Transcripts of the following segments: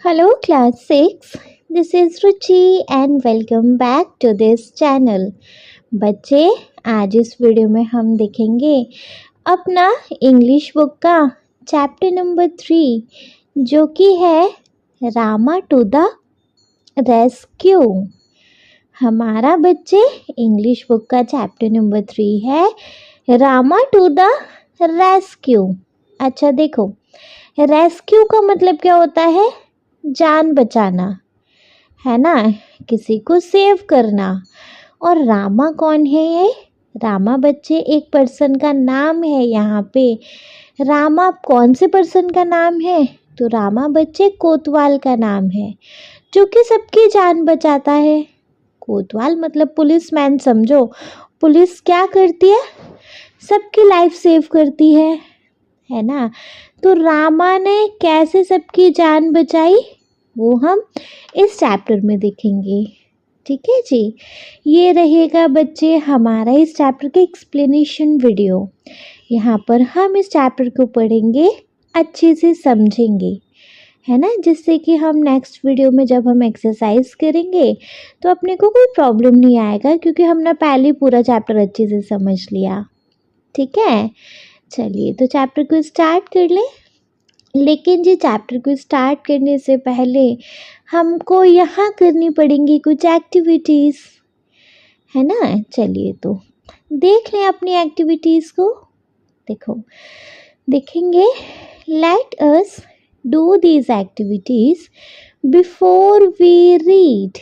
Hello, class 6. This is Ruchi and welcome back to this channel. बच्चे आज इस video में हम देखेंगे अपना इंग्लिश बुक का चैप्टर नंबर 3 जो कि है रामा टू द रेस्क्यू। हमारा बच्चे इंग्लिश बुक का चैप्टर नंबर 3 है रामा टू द रेस्क्यू। अच्छा देखो, रेस्क्यू का मतलब क्या होता है? जान बचाना, है ना, किसी को सेव करना। और रामा कौन है? ये रामा बच्चे एक पर्सन का नाम है। यहाँ पे रामा कौन से पर्सन का नाम है? तो रामा बच्चे कोतवाल का नाम है जो कि सबकी जान बचाता है। कोतवाल मतलब पुलिसमैन समझो। पुलिस क्या करती है? सबकी लाइफ सेव करती है ना। तो रामा ने कैसे सबकी जान बचाई वो हम इस चैप्टर में देखेंगे। ठीक है जी, ये रहेगा बच्चे हमारा इस चैप्टर का एक्सप्लेनेशन वीडियो। यहाँ पर हम इस चैप्टर को पढ़ेंगे, अच्छे से समझेंगे, है ना, जिससे कि हम नेक्स्ट वीडियो में जब हम एक्सरसाइज करेंगे तो अपने को कोई प्रॉब्लम नहीं आएगा, क्योंकि हमने पहले पूरा चैप्टर अच्छे से समझ लिया। ठीक है, चलिए तो चैप्टर को स्टार्ट कर लें। लेकिन जी चैप्टर को स्टार्ट करने से पहले हमको यहाँ करनी पड़ेंगी कुछ एक्टिविटीज़, है ना। चलिए तो देख लें अपनी एक्टिविटीज़ को। देखो, देखेंगे, let us do these activities before we read.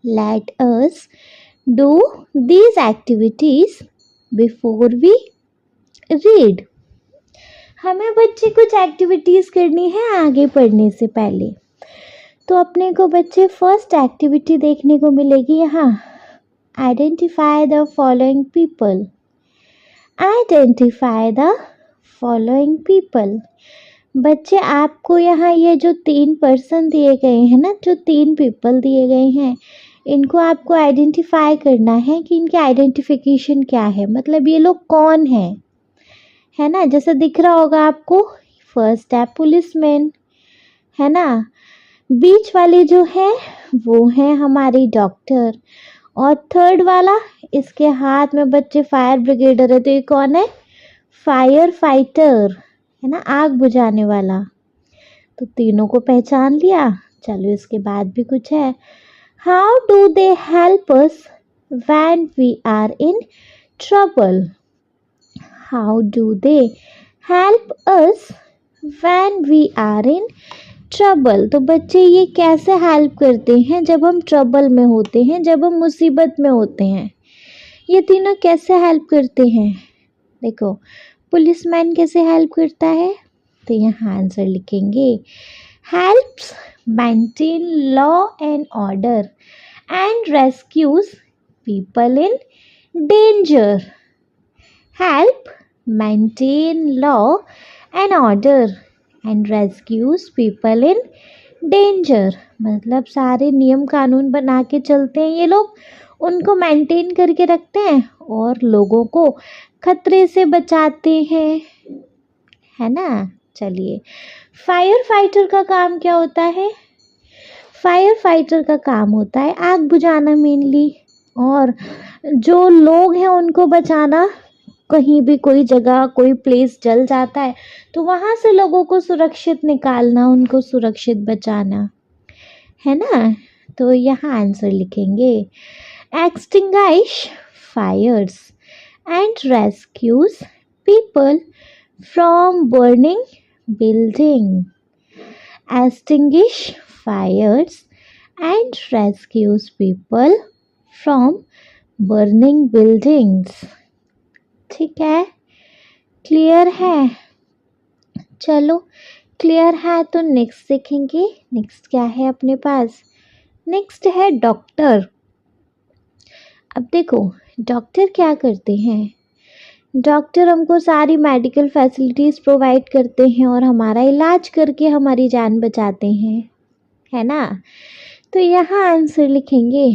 Let us do these activities before we read. हमें बच्चे कुछ एक्टिविटीज़ करनी है आगे पढ़ने से पहले। तो अपने को बच्चे फर्स्ट एक्टिविटी देखने को मिलेगी यहाँ, identify the following people. Identify the following people. बच्चे आपको यहाँ ये जो 3 पर्सन दिए गए हैं ना, जो 3 पीपल दिए गए हैं, इनको आपको आइडेंटिफाई करना है कि इनकी आइडेंटिफिकेशन क्या है, मतलब ये लोग कौन हैं, है ना। जैसे दिख रहा होगा आपको, फर्स्ट है पुलिसमैन, है ना। बीच वाले जो है वो है हमारी डॉक्टर, और थर्ड वाला इसके हाथ में बच्चे फायर ब्रिगेडर है, तो ये कौन है? फायर फाइटर, है ना, आग बुझाने वाला। तो तीनों को पहचान लिया। चलो इसके बाद भी कुछ है, how do they help us when we are in trouble. How do they help us when we are in trouble? तो बच्चे ये कैसे हेल्प करते हैं जब हम ट्रबल में होते हैं, जब हम मुसीबत में होते हैं? ये तीनों कैसे हेल्प करते हैं? देखो, पुलिसमैन कैसे हेल्प करता है, तो यहाँ आंसर लिखेंगे, helps maintain law and order and rescues people in danger. Help maintain law and order and rescues people in danger। मतलब सारे नियम कानून बना के चलते हैं ये लोग, उनको मेंटेन करके रखते हैं और लोगों को खतरे से बचाते हैं, है ना। चलिए, फायर फाइटर का काम क्या होता है? फायर फाइटर का काम होता है आग बुझाना मेनली, और जो लोग हैं उनको बचाना। कहीं भी कोई जगह, कोई प्लेस जल जाता है तो वहाँ से लोगों को सुरक्षित निकालना, उनको सुरक्षित बचाना, है ना। तो यहाँ आंसर लिखेंगे, extinguish Fyers and rescues people from burning building. Extinguish Fyers and rescues people from burning buildings. ठीक है, क्लियर है? चलो क्लियर है तो नेक्स्ट देखेंगे। नेक्स्ट क्या है अपने पास? नेक्स्ट है डॉक्टर। अब देखो, डॉक्टर क्या करते हैं? डॉक्टर हमको सारी मेडिकल फैसिलिटीज़ प्रोवाइड करते हैं और हमारा इलाज करके हमारी जान बचाते हैं, है ना। तो यहाँ आंसर लिखेंगे,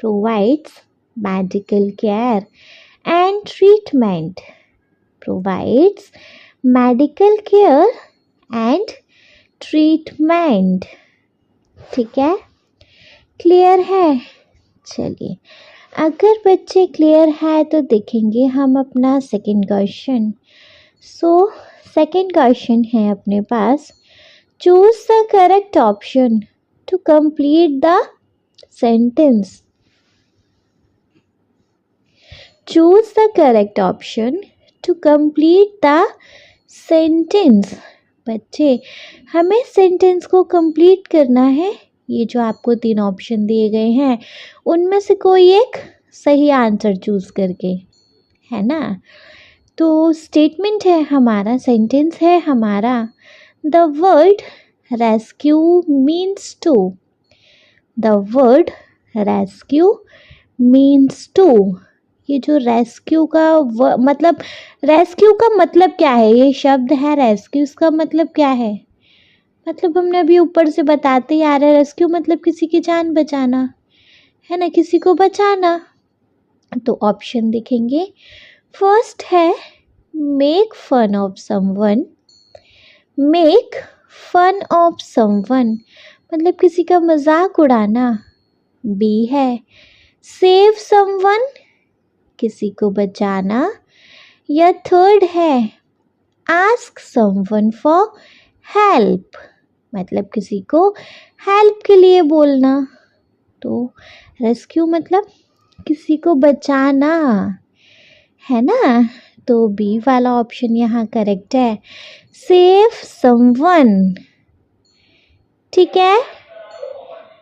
provides medical care and treatment। provides medical care and treatment। ठीक है, क्लियर है। चलिए, अगर बच्चे क्लियर है तो देखेंगे हम अपना second question. So second question है अपने पास, choose the correct option to complete the sentence. Choose the correct option to complete the sentence. बच्चे, हमें सेंटेंस को कंप्लीट करना है। ये जो आपको 3 ऑप्शन दिए गए हैं उनमें से कोई एक सही आंसर चूज करके, है ना। तो स्टेटमेंट है हमारा, सेंटेंस है हमारा, the word rescue means to. The word rescue means to. ये जो रेस्क्यू का मतलब, रेस्क्यू का मतलब क्या है? ये शब्द है रेस्क्यू, इसका मतलब क्या है? मतलब हमने अभी ऊपर से बताते ही आ रहे, रेस्क्यू मतलब किसी की जान बचाना, है ना, किसी को बचाना। तो ऑप्शन देखेंगे, फर्स्ट है make fun of someone. Make fun of someone मतलब किसी का मजाक उड़ाना। बी है सेव समवन, किसी को बचाना। या थर्ड है आस्क समवन फॉर हेल्प, मतलब किसी को हेल्प के लिए बोलना। तो रेस्क्यू मतलब किसी को बचाना, है ना। तो बी वाला ऑप्शन यहाँ करेक्ट है, सेव समवन। ठीक है,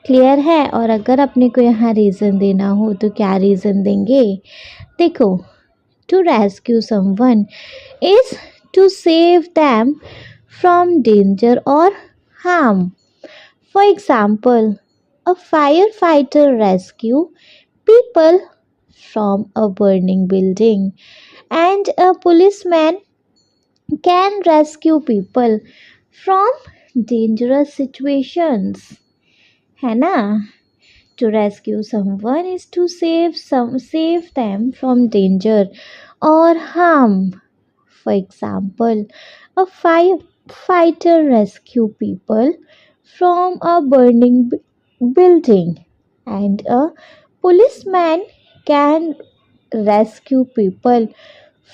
क्लियर है। और अगर अपने को यहाँ रीज़न देना हो तो क्या रीज़न देंगे? देखो, to rescue someone is to save them from danger or harm. For example, a firefighter rescue people from a burning building, and a policeman can rescue people from dangerous situations. है ना? To rescue someone is to save them from danger or harm. For example, a firefighter rescue people from a burning building, and a policeman can rescue people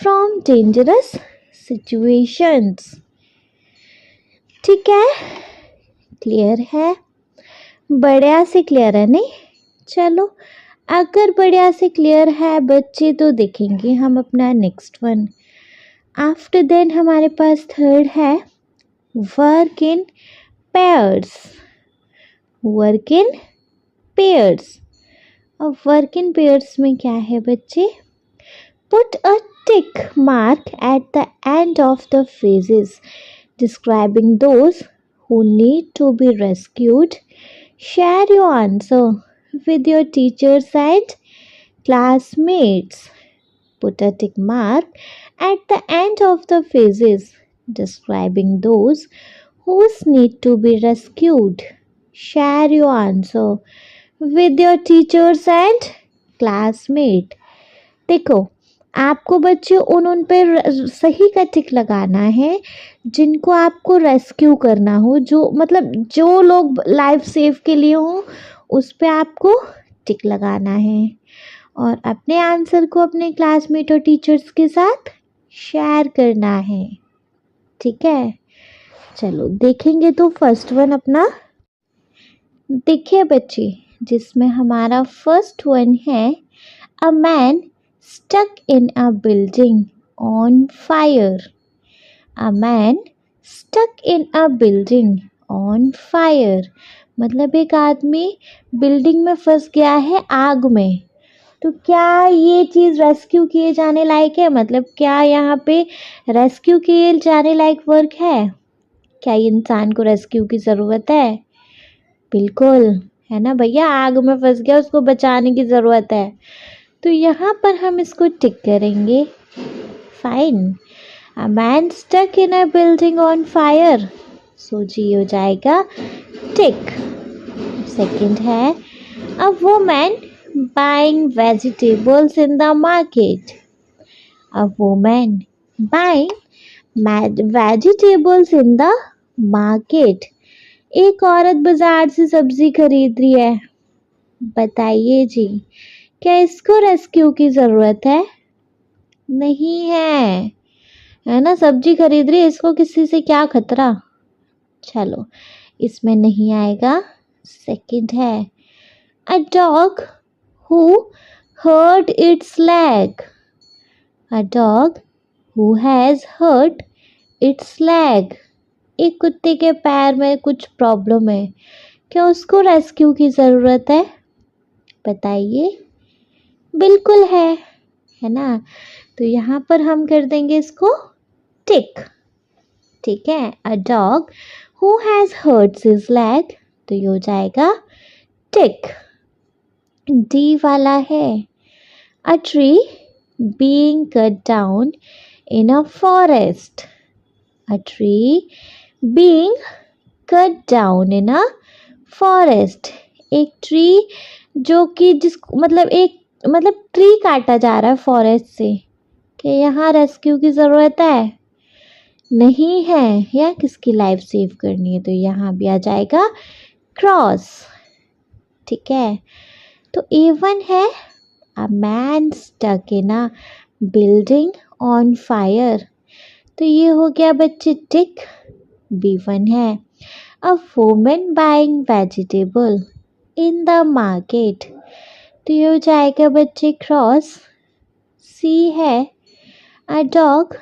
from dangerous situations. ठीक है, clear है, बढ़िया से clear है नहीं? चलो, अगर बढ़िया से क्लियर है बच्चे तो देखेंगे हम अपना नेक्स्ट वन। आफ्टर देन हमारे पास थर्ड है work in pairs. Work in pairs. अब वर्क इन पेयर्स में क्या है बच्चे? Put a tick mark at the end of the phrases describing those who need to be rescued. Share your answer with your teachers and classmates. Put a tick mark at the end of the phrases describing those who need to be rescued. Share your answer with your teachers and classmates. देखो, आपको बच्चे उन पे सही का टिक लगाना है जिनको आपको रेस्क्यू करना हो, जो मतलब जो लोग लाइफ सेव के लिए हो उस पे आपको टिक लगाना है, और अपने आंसर को अपने क्लासमेट और टीचर्स के साथ शेयर करना है। ठीक है, चलो देखेंगे। तो फर्स्ट वन अपना देखिए बच्चे, जिसमें हमारा फर्स्ट वन है a man stuck in a building on fire. A man stuck in a building on fire मतलब एक आदमी बिल्डिंग में फंस गया है आग में। तो क्या ये चीज़ रेस्क्यू किए जाने लायक है? मतलब क्या यहाँ पे रेस्क्यू किए जाने लायक वर्क है? क्या इंसान को रेस्क्यू की ज़रूरत है? बिल्कुल, है ना भैया, आग में फंस गया, उसको बचाने की ज़रूरत है। तो यहाँ पर हम इसको टिक करेंगे। Fine, a man stuck in a building on fire, so जी हो जाएगा टिक। सेकंड है a woman buying vegetables in the market. A woman buying vegetables in the market एक औरत बाजार से सब्जी खरीद रही है। बताइए जी, क्या इसको रेस्क्यू की जरूरत है? नहीं है ना, सब्जी खरीद रही है, इसको किसी से क्या खतरा। चलो, इसमें नहीं आएगा। सेकंड है, a dog who hurt its leg. A dog who has hurt its leg. एक कुत्ते के पैर में कुछ प्रॉब्लम है, क्या उसको रेस्क्यू की ज़रूरत है? बताइए। बिल्कुल है ना। तो यहाँ पर हम कर देंगे इसको टिक। ठीक है, a dog who has hurts his leg, तो ये हो जाएगा टिक। डी वाला है, a tree being cut down in a forest. A tree being cut down in a forest. एक ट्री जो कि जिस मतलब ट्री काटा जा रहा है फॉरेस्ट से, कि यहाँ रेस्क्यू की ज़रूरत है? नहीं है, या किसकी लाइफ सेव करनी है, तो यहाँ भी आ जाएगा क्रॉस। ठीक है, तो A1 है, a man stuck in a building on fire, तो ये हो गया बच्चे टिक। B1 है, a woman buying vegetable in the market, तो ये हो जाएगा बच्चे क्रॉस। C है, a dog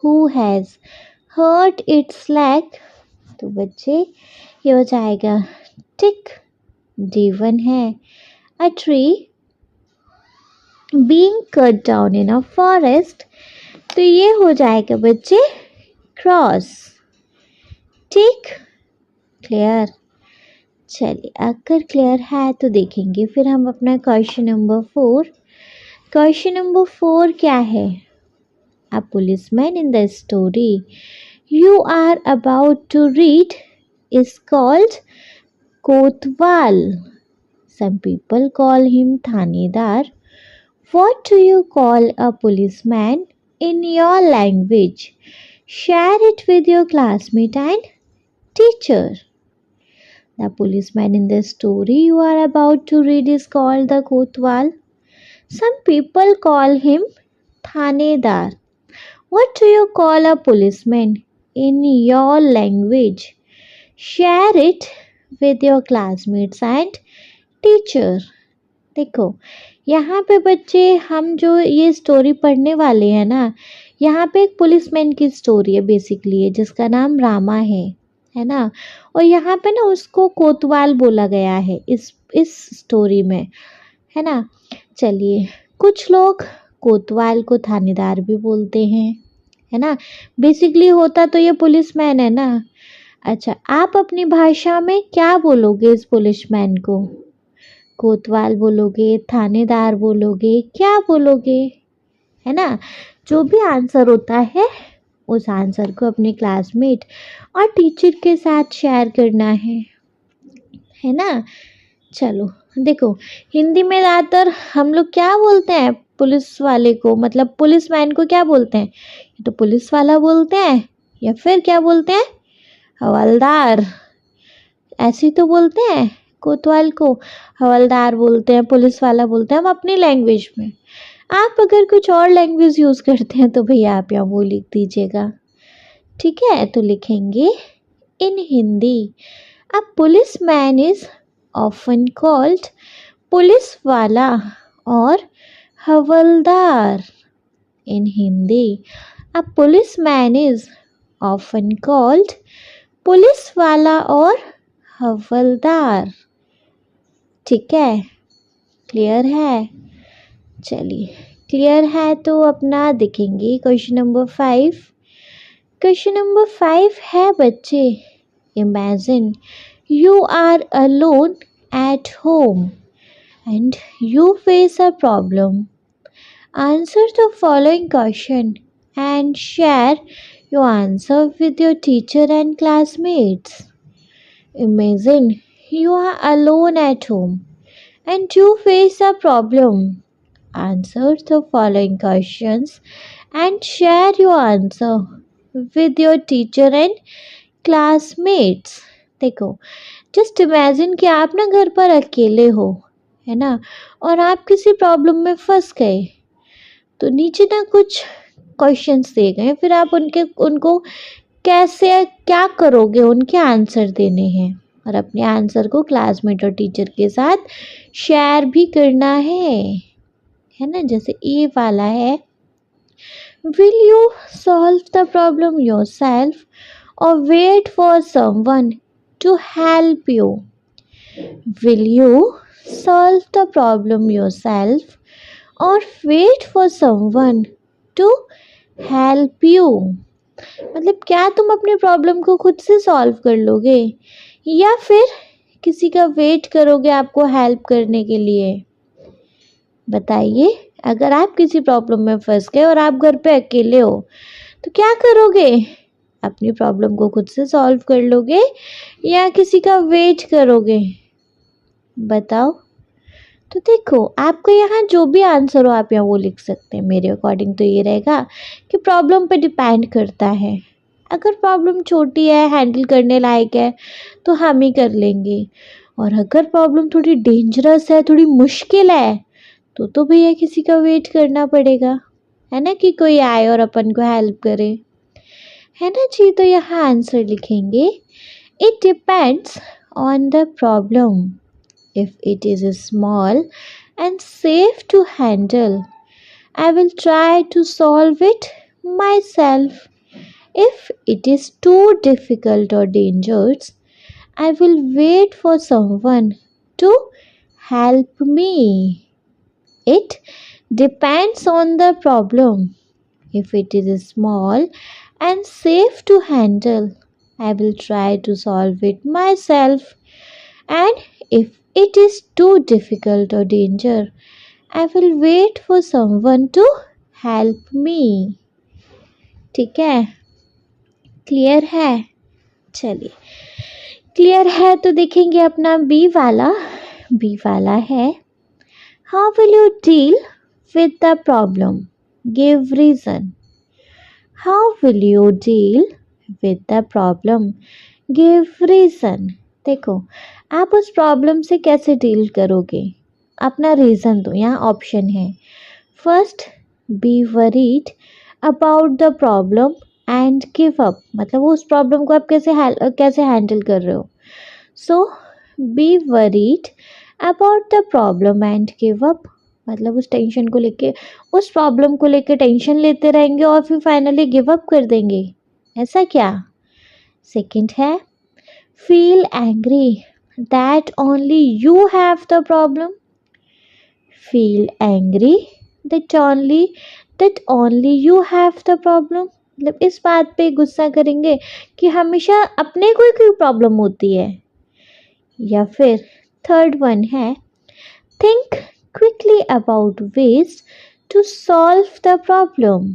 who has hurt its leg, तो बच्चे ये हो जाएगा टिक। D1 है, a tree being cut down in a forest, तो ये हो जाएगा बच्चे क्रॉस। ठीक, क्लियर। चलिए, अगर क्लियर है तो देखेंगे फिर हम अपना क्वेश्चन नंबर 4। क्वेश्चन नंबर 4 क्या है? A policeman in the story you are about to read is called Kotwal. Some people call him Thanedar. What do you call a policeman in your language? Share it with your classmate and teacher. The policeman in the story you are about to read is called the Kotwal. Some people call him Thanedar. What do you call a policeman in your language? Share it with your classmates and teacher. देखो, यहाँ पे बच्चे हम जो ये story पढ़ने वाले हैं ना, यहाँ पे एक पुलिसमैन की स्टोरी है बेसिकली, जिसका नाम रामा है ना। और यहाँ पे ना उसको कोतवाल बोला गया है इस स्टोरी में, है ना। चलिए, कुछ लोग कोतवाल को थानेदार भी बोलते हैं, है ना। बेसिकली होता तो ये पुलिसमैन है ना। अच्छा, आप अपनी भाषा में क्या बोलोगे इस पुलिसमैन को? कोतवाल बोलोगे, थानेदार बोलोगे, क्या बोलोगे? है ना। जो भी आंसर होता है उस आंसर को अपने क्लासमेट और टीचर के साथ शेयर करना है ना। चलो देखो, हिंदी में ज़्यादातर हम लोग क्या बोलते हैं पुलिस वाले को, मतलब पुलिसमैन को क्या बोलते हैं? तो पुलिस वाला बोलते हैं, या फिर क्या बोलते हैं? हवलदार। ऐसे तो बोलते हैं। कोतवाल को हवलदार बोलते हैं, पुलिस वाला बोलते हैं हम अपनी लैंग्वेज में। आप अगर कुछ और लैंग्वेज यूज़ करते हैं तो भैया आप यहाँ वो लिख दीजिएगा। ठीक है, तो लिखेंगे in Hindi a policeman is often called police वाला और हवलदार। In Hindi a policeman is often called police वाला और हवलदार। ठीक है, क्लियर है। चलिए, क्लियर है तो अपना देखेंगे क्वेश्चन नंबर 5। क्वेश्चन नंबर 5 है बच्चे, imagine you are alone at home and you face a problem. Answer the following question and share your answer with your teacher and classmates. Imagine you are alone at home and you face a problem. Answer the following questions and share your answer with your teacher and classmates. देखो, just imagine कि आप ना घर पर अकेले हो, है ना, और आप किसी प्रॉब्लम में फंस गए। तो नीचे ना कुछ क्वेश्चंस दिए गए हैं, फिर आप उनको कैसे क्या करोगे, उनके आंसर देने हैं और अपने आंसर को क्लासमेट और टीचर के साथ शेयर भी करना है ना। जैसे ये वाला है, will you solve the problem yourself or wait for someone to help you. Will you solve the problem yourself or wait for someone to help you. मतलब क्या तुम अपने प्रॉब्लम को खुद से सॉल्व कर लोगे या फिर किसी का वेट करोगे आपको हेल्प करने के लिए? बताइए, अगर आप किसी प्रॉब्लम में फंस गए और आप घर पे अकेले हो तो क्या करोगे? अपनी प्रॉब्लम को खुद से सॉल्व कर लोगे या किसी का वेट करोगे? बताओ। तो देखो, आपको यहाँ जो भी आंसर हो आप यहाँ वो लिख सकते हैं। मेरे अकॉर्डिंग तो ये रहेगा कि प्रॉब्लम पे डिपेंड करता है। अगर प्रॉब्लम छोटी है, हैंडल करने लायक है तो हम ही कर लेंगे, और अगर प्रॉब्लम थोड़ी डेंजरस है, थोड़ी मुश्किल है, तो भैया किसी का वेट करना पड़ेगा, है ना, कि कोई आए और अपन को हेल्प करे, है ना जी। तो यहाँ आंसर लिखेंगे, it depends on the problem. If it is small and safe to handle, I will try to solve it myself. If it is too difficult or dangerous, I will wait for someone to help me. It depends on the problem. If it is small and safe to handle, I will try to solve it myself. And if it is too difficult or danger, I will wait for someone to help me. ठीक है, clear है? चलिए, clear है तो देखेंगे अपना B वाला। B वाला है, how will you deal with the problem, give reason. How will you deal with the problem, give reason. देखो, आप उस प्रॉब्लम से कैसे डील करोगे, अपना रीज़न दो। यहाँ ऑप्शन है, first, B worried about the problem and give up. मतलब उस प्रॉब्लम को आप कैसे हैंडल कर रहे हो। So be worried about the problem and give up, मतलब उस टेंशन को लेके, उस प्रॉब्लम को लेके टेंशन लेते रहेंगे और फिर फाइनली गिव अप कर देंगे, ऐसा क्या। सेकंड है, feel angry that only you have the problem. Feel angry that only you have the problem. मतलब इस बात पे गुस्सा करेंगे कि हमेशा अपने को ही कोई प्रॉब्लम होती है। या फिर थर्ड वन है, think quickly about ways to solve the problem.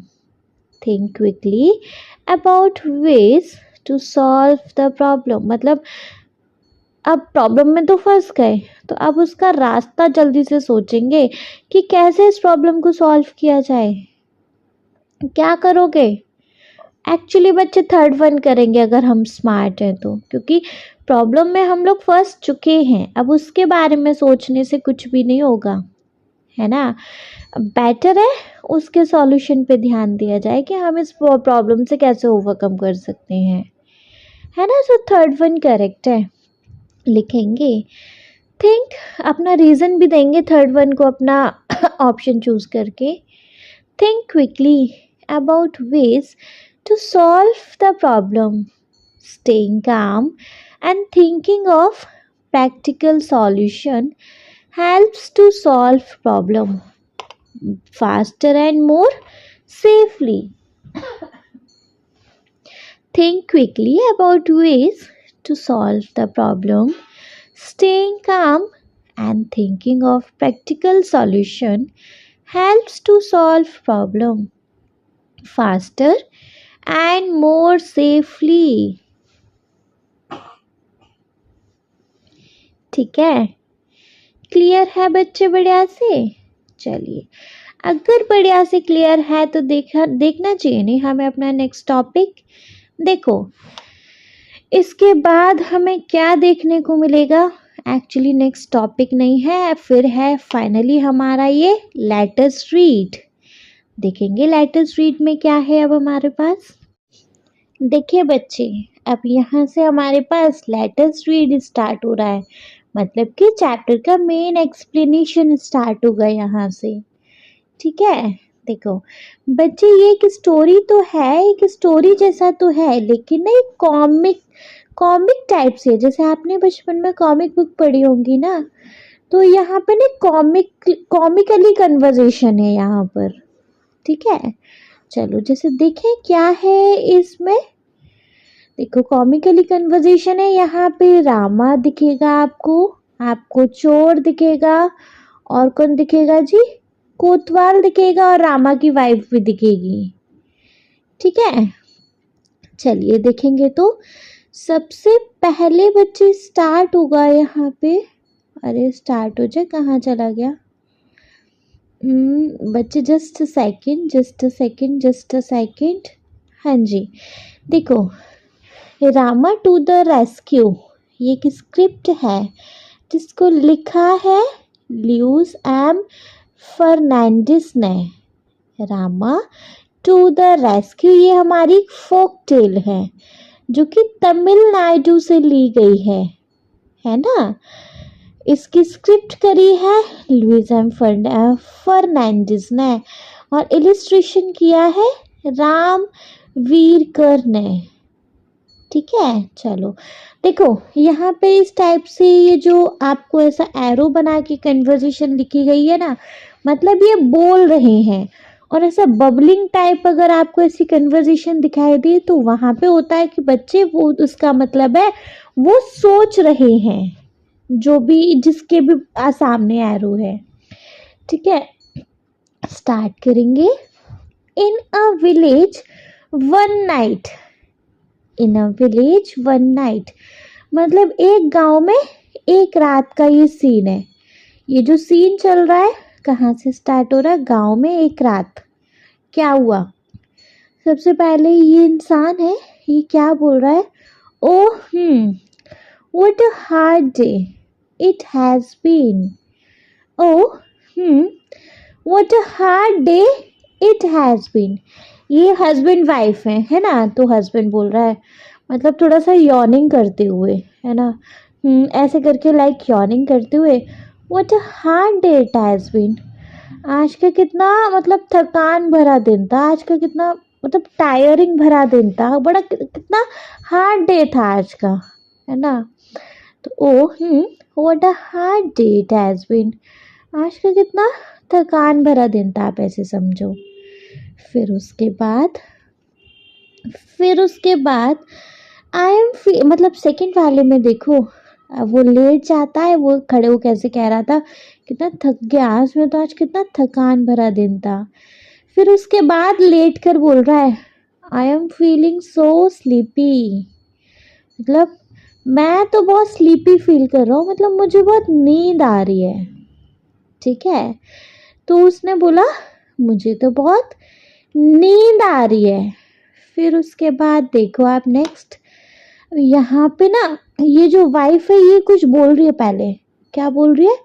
Think quickly about ways to solve the problem. मतलब अब प्रॉब्लम में तो फंस गए तो अब उसका रास्ता जल्दी से सोचेंगे कि कैसे इस प्रॉब्लम को सॉल्व किया जाए। क्या करोगे? एक्चुअली बच्चे थर्ड वन करेंगे अगर हम स्मार्ट हैं तो, क्योंकि प्रॉब्लम में हम लोग फंस चुके हैं, अब उसके बारे में सोचने से कुछ भी नहीं होगा, है ना। बेटर है उसके सॉल्यूशन पे ध्यान दिया जाए कि हम इस प्रॉब्लम से कैसे ओवरकम कर सकते हैं, है ना। सो थर्ड वन करेक्ट है, लिखेंगे थिंक, अपना रीज़न भी देंगे थर्ड वन को अपना ऑप्शन चूज करके। Think quickly about ways to solve the problem, staying calm and thinking of practical solution helps to solve problem faster and more safely. Think quickly about ways to solve the problem. Staying calm and thinking of practical solution helps to solve problem faster and more safely. ठीक है, clear है बच्चे बढ़िया से? चलिए, अगर बढ़िया से क्लियर है तो देखना चाहिए नहीं हमें अपना नेक्स्ट टॉपिक। देखो, इसके बाद हमें क्या देखने को मिलेगा? एक्चुअली नेक्स्ट टॉपिक नहीं है, फिर है फाइनली हमारा ये लेट अस रीड। देखेंगे लेट अस रीड में क्या है अब हमारे पास। देखिए बच्चे, अब यहाँ से हमारे पास लेट अस रीड स्टार्ट हो रहा है, मतलब कि चैप्टर का मेन एक्सप्लेनेशन स्टार्ट होगा यहाँ से। ठीक है, देखो बच्चे, ये एक स्टोरी तो है, एक स्टोरी जैसा तो है, लेकिन ना एक कॉमिक कॉमिक टाइप से, जैसे आपने बचपन में कॉमिक बुक पढ़ी होंगी ना, तो यहाँ पे ना कॉमिकली कन्वर्जेशन है यहाँ पर। ठीक है, चलो जैसे देखें क्या है इसमें। देखो कॉमिकली कन्वर्जेशन है, यहाँ पे रामा दिखेगा आपको, आपको चोर दिखेगा, और कौन दिखेगा जी? कोतवाल दिखेगा, और रामा की वाइफ भी दिखेगी। ठीक है, चलिए देखेंगे तो सबसे पहले बच्चे स्टार्ट होगा यहाँ पे। अरे स्टार्ट हो जाए, कहाँ चला गया? बच्चे just second, just a second, just a second. हाँ जी, देखो रामा टू द रेस्क्यू, ये एक स्क्रिप्ट है जिसको लिखा है ल्यूस एम फर्नांडिस ने। रामा टू द रेस्क्यू, ये हमारी फोक टेल है जो कि तमिलनाडु से ली गई है ना। इसकी स्क्रिप्ट करी है लुइस एम फर्नांडिस ने, और इलिस्ट्रेशन किया है राम वीरकर ने। ठीक है, चलो देखो यहाँ पे इस टाइप से ये जो आपको ऐसा एरो बना के कन्वर्जेशन लिखी गई है ना, मतलब ये बोल रहे हैं, और ऐसा बबलिंग टाइप अगर आपको ऐसी कन्वर्जेशन दिखाई दे तो वहाँ पे होता है कि बच्चे वो, उसका मतलब है वो सोच रहे हैं, जो भी जिसके भी सामने एरो है। ठीक है, स्टार्ट करेंगे। In a village one night, in a village one night, मतलब एक गांव में एक रात का ये सीन है। ये जो सीन चल रहा है कहाँ से स्टार्ट हो रहा है? गांव में एक रात। क्या हुआ? सबसे पहले ये इंसान है, ये क्या बोल रहा है? Oh what a hard day it has been. Oh what a hard day it has been. ये हस्बैंड वाइफ है ना, तो हस्बैंड बोल रहा है, मतलब थोड़ा सा यॉर्निंग करते हुए, है ना, ऐसे करके लाइक यॉर्निंग करते हुए, what a hard day it has been. आज का कितना मतलब थकान भरा दिन था, आज का कितना मतलब टायरिंग भरा दिन था, बड़ा कितना हार्ड डे था आज का, है ना। तो oh what a hard day it has been, आज का कितना थकान भरा दिन था, आप ऐसे समझो। फिर उसके बाद आई एम मतलब सेकंड वाले में देखो, वो लेट जाता है, वो खड़े हो कैसे कह रहा था कितना थक गया, आज में तो आज कितना थकान भरा दिन था। फिर उसके बाद लेट कर बोल रहा है I am feeling so sleepy, मतलब मैं तो बहुत स्लीपी फील कर रहा हूँ, मतलब मुझे बहुत नींद आ रही है। ठीक है, तो उसने बोला मुझे तो बहुत नींद आ रही है। फिर उसके बाद देखो आप नेक्स्ट, यहाँ पे ना ये जो वाइफ है ये कुछ बोल रही है, पहले क्या बोल रही है?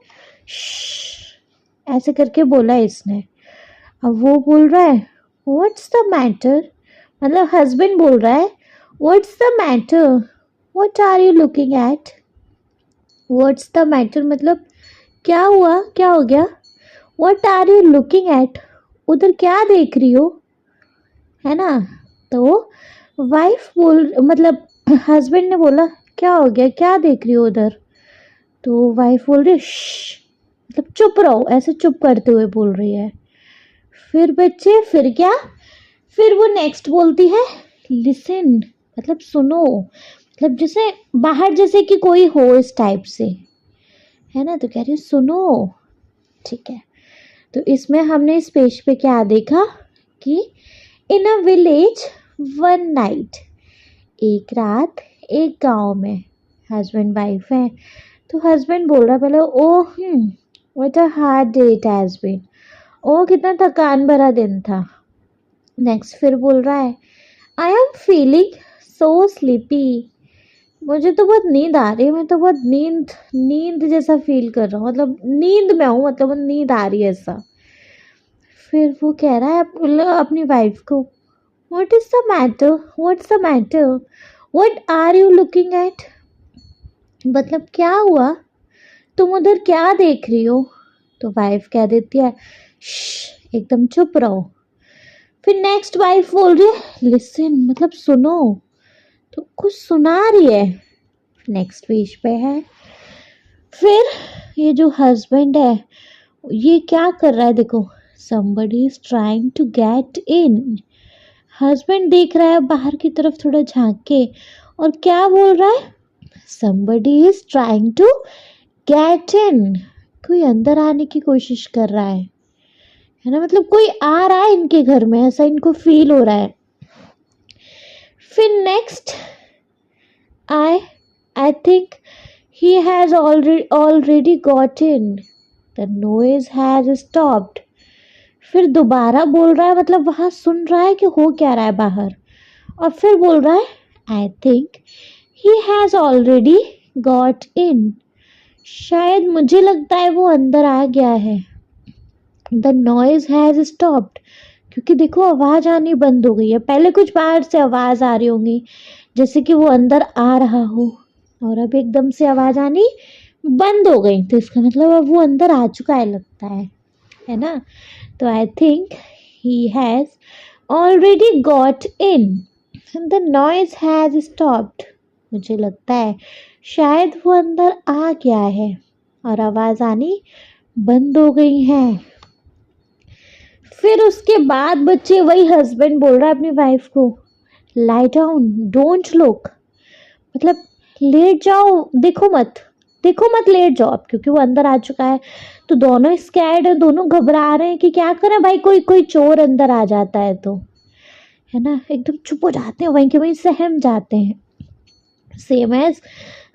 ऐसे करके बोला इसने। अब वो बोल रहा है व्हाट्स द मैटर, मतलब हस्बैंड बोल रहा है what's the matter, what are you looking at. What's the matter मतलब क्या हुआ, क्या हो गया? What are you looking at, उधर क्या देख रही हो, है ना। तो वाइफ बोल मतलब हस्बैंड ने बोला क्या हो गया, क्या देख रही हो उधर? तो वाइफ बोल रही मतलब चुप रहो, ऐसे चुप करते हुए बोल रही है। फिर बच्चे फिर क्या, फिर वो नेक्स्ट बोलती है लिसन, मतलब सुनो, मतलब जैसे बाहर जैसे कि कोई हो इस टाइप से, है ना, तो कह रही सुनो। ठीक है, तो इसमें हमने इस पेज पे क्या देखा कि इन अ विलेज वन नाइट, एक रात एक गांव में, हस्बैंड वाइफ है। तो हस्बैंड बोल रहा पहले oh what a hard day it has been, oh कितना थकान भरा दिन था। नेक्स्ट फिर बोल रहा है I am feeling so sleepy, मुझे तो बहुत नींद आ रही है, मैं तो बहुत नींद नींद जैसा फील कर रहा हूँ, मतलब नींद में हूँ, मतलब नींद आ रही है ऐसा। फिर वो कह रहा है अपनी वाइफ को, what is the matter, what's the matter, what are you looking at, मतलब क्या हुआ, तुम उधर क्या देख रही हो। तो वाइफ कह देती है, "श्श, एकदम चुप रहो।" फिर नेक्स्ट वाइफ बोल रही है, लिसन, मतलब सुनो, तो कुछ सुना रही है। नेक्स्ट पेज पे है, फिर ये जो हस्बैंड है ये क्या कर रहा है, देखो, somebody is trying to get in। Husband देख रहा है बाहर की तरफ थोड़ा झांक के, और क्या बोल रहा है, somebody is trying to get in। कोई अंदर आने की कोशिश कर रहा है ना, मतलब कोई आ रहा है इनके घर में, ऐसा इनको फील हो रहा है। फिर next, I think he has already got in, the noise has stopped। फिर दोबारा बोल रहा है, मतलब वहां सुन रहा है कि हो क्या रहा है बाहर, और फिर बोल रहा है, I think he has already got in। शायद मुझे लगता है वो अंदर आ गया है। द नॉइज हैज स्टॉप्ड, क्योंकि देखो आवाज आनी बंद हो गई है, पहले कुछ बाहर से आवाज आ रही होंगी जैसे कि वो अंदर आ रहा हो, और अब एकदम से आवाज आनी बंद हो गई, तो इसका मतलब अब वो अंदर आ चुका है लगता है ना। तो I think he has already got in, the noise has stopped, मुझे लगता है शायद वो अंदर आ गया है और आवाज आनी बंद हो गई है। फिर उसके बाद बच्चे, वही हस्बैंड बोल रहा है अपनी वाइफ को, लाई डाउन, डोंट लुक, मतलब लेट जाओ, देखो मत लेट जाओ अब, क्योंकि वो अंदर आ चुका है। तो दोनों स्कैर्ड है, दोनों घबरा रहे हैं कि क्या करें भाई, कोई चोर अंदर आ जाता है तो, है ना, एकदम चुप हो जाते हैं, वहीं के वहीं सहम जाते हैं। सेम एज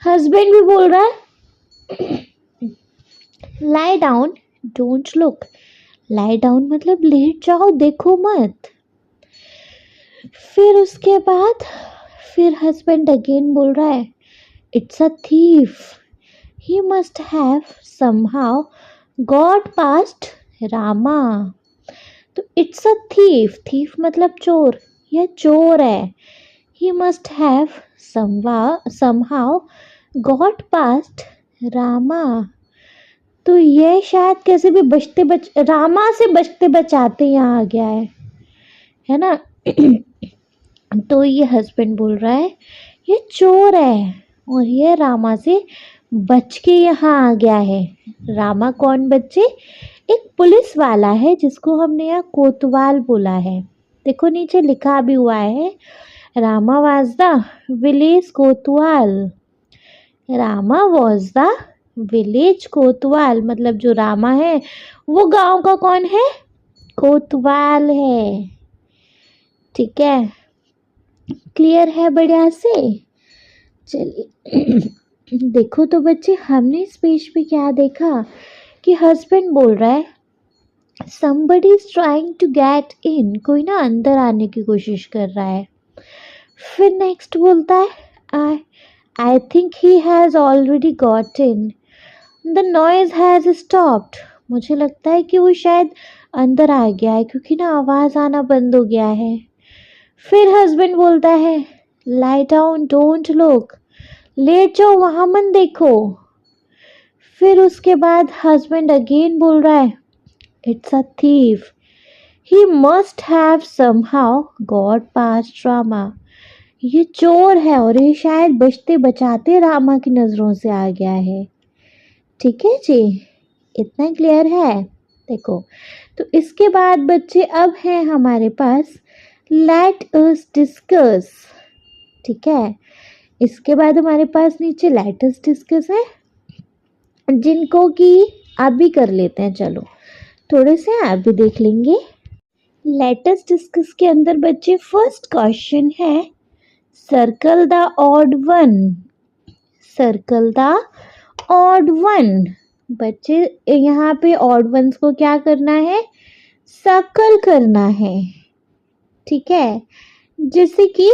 हस्बैंड भी बोल रहा है, lie down, don't look, lie down मतलब लेट जाओ, देखो मत। फिर उसके बाद फिर हस्बैंड अगेन बोल रहा है, it's a thief, he must have somehow got past Rama. तो इट्स अ थीफ, थीफ मतलब चोर, यह चोर है। He must have somehow got past Rama, तो ये शायद कैसे भी रामा से बचते बचाते यहाँ आ गया है ना। तो ये हस्बैंड बोल रहा है ये चोर है और ये रामा से बच के यहाँ आ गया है। रामा कौन बच्चे, एक पुलिस वाला है जिसको हमने यहाँ कोतवाल बोला है। देखो नीचे लिखा भी हुआ है, Rama was the village Kotwal. Rama was the village कोतवाल, मतलब जो रामा है वो गांव का कौन है, कोतवाल है। ठीक है, क्लियर है बढ़िया से। चलिए देखो तो बच्चे, हमने इस पेज पे क्या देखा कि हस्बैंड बोल रहा है somebody is trying to get in, कोई ना अंदर आने की कोशिश कर रहा है। फिर नेक्स्ट बोलता है, I think he has already got in, the noise has stopped, मुझे लगता है कि वो शायद अंदर आ गया है क्योंकि ना आवाज़ आना बंद हो गया है। फिर हस्बैंड बोलता है, lie down, don't look, late जाओ, वहाँ मत देखो। फिर उसके बाद हस्बैंड अगेन बोल रहा है, it's a thief, he must have somehow got past Rama, ये चोर है और ये शायद बचते बचाते रामा की नज़रों से आ गया है। ठीक है जी, इतना क्लियर है। देखो तो इसके बाद बच्चे अब है हमारे पास लेट अस डिस्कस। ठीक है, इसके बाद हमारे पास नीचे लेट अस डिस्कस है, जिनको कि आप भी कर लेते हैं। चलो थोड़े से आप भी देख लेंगे। लेट अस डिस्कस के अंदर बच्चे फर्स्ट क्वेश्चन है, circle the odd one, circle the odd one. बच्चे यहाँ पे ऑड वंस को क्या करना है, सर्कल करना है। ठीक है, जैसे कि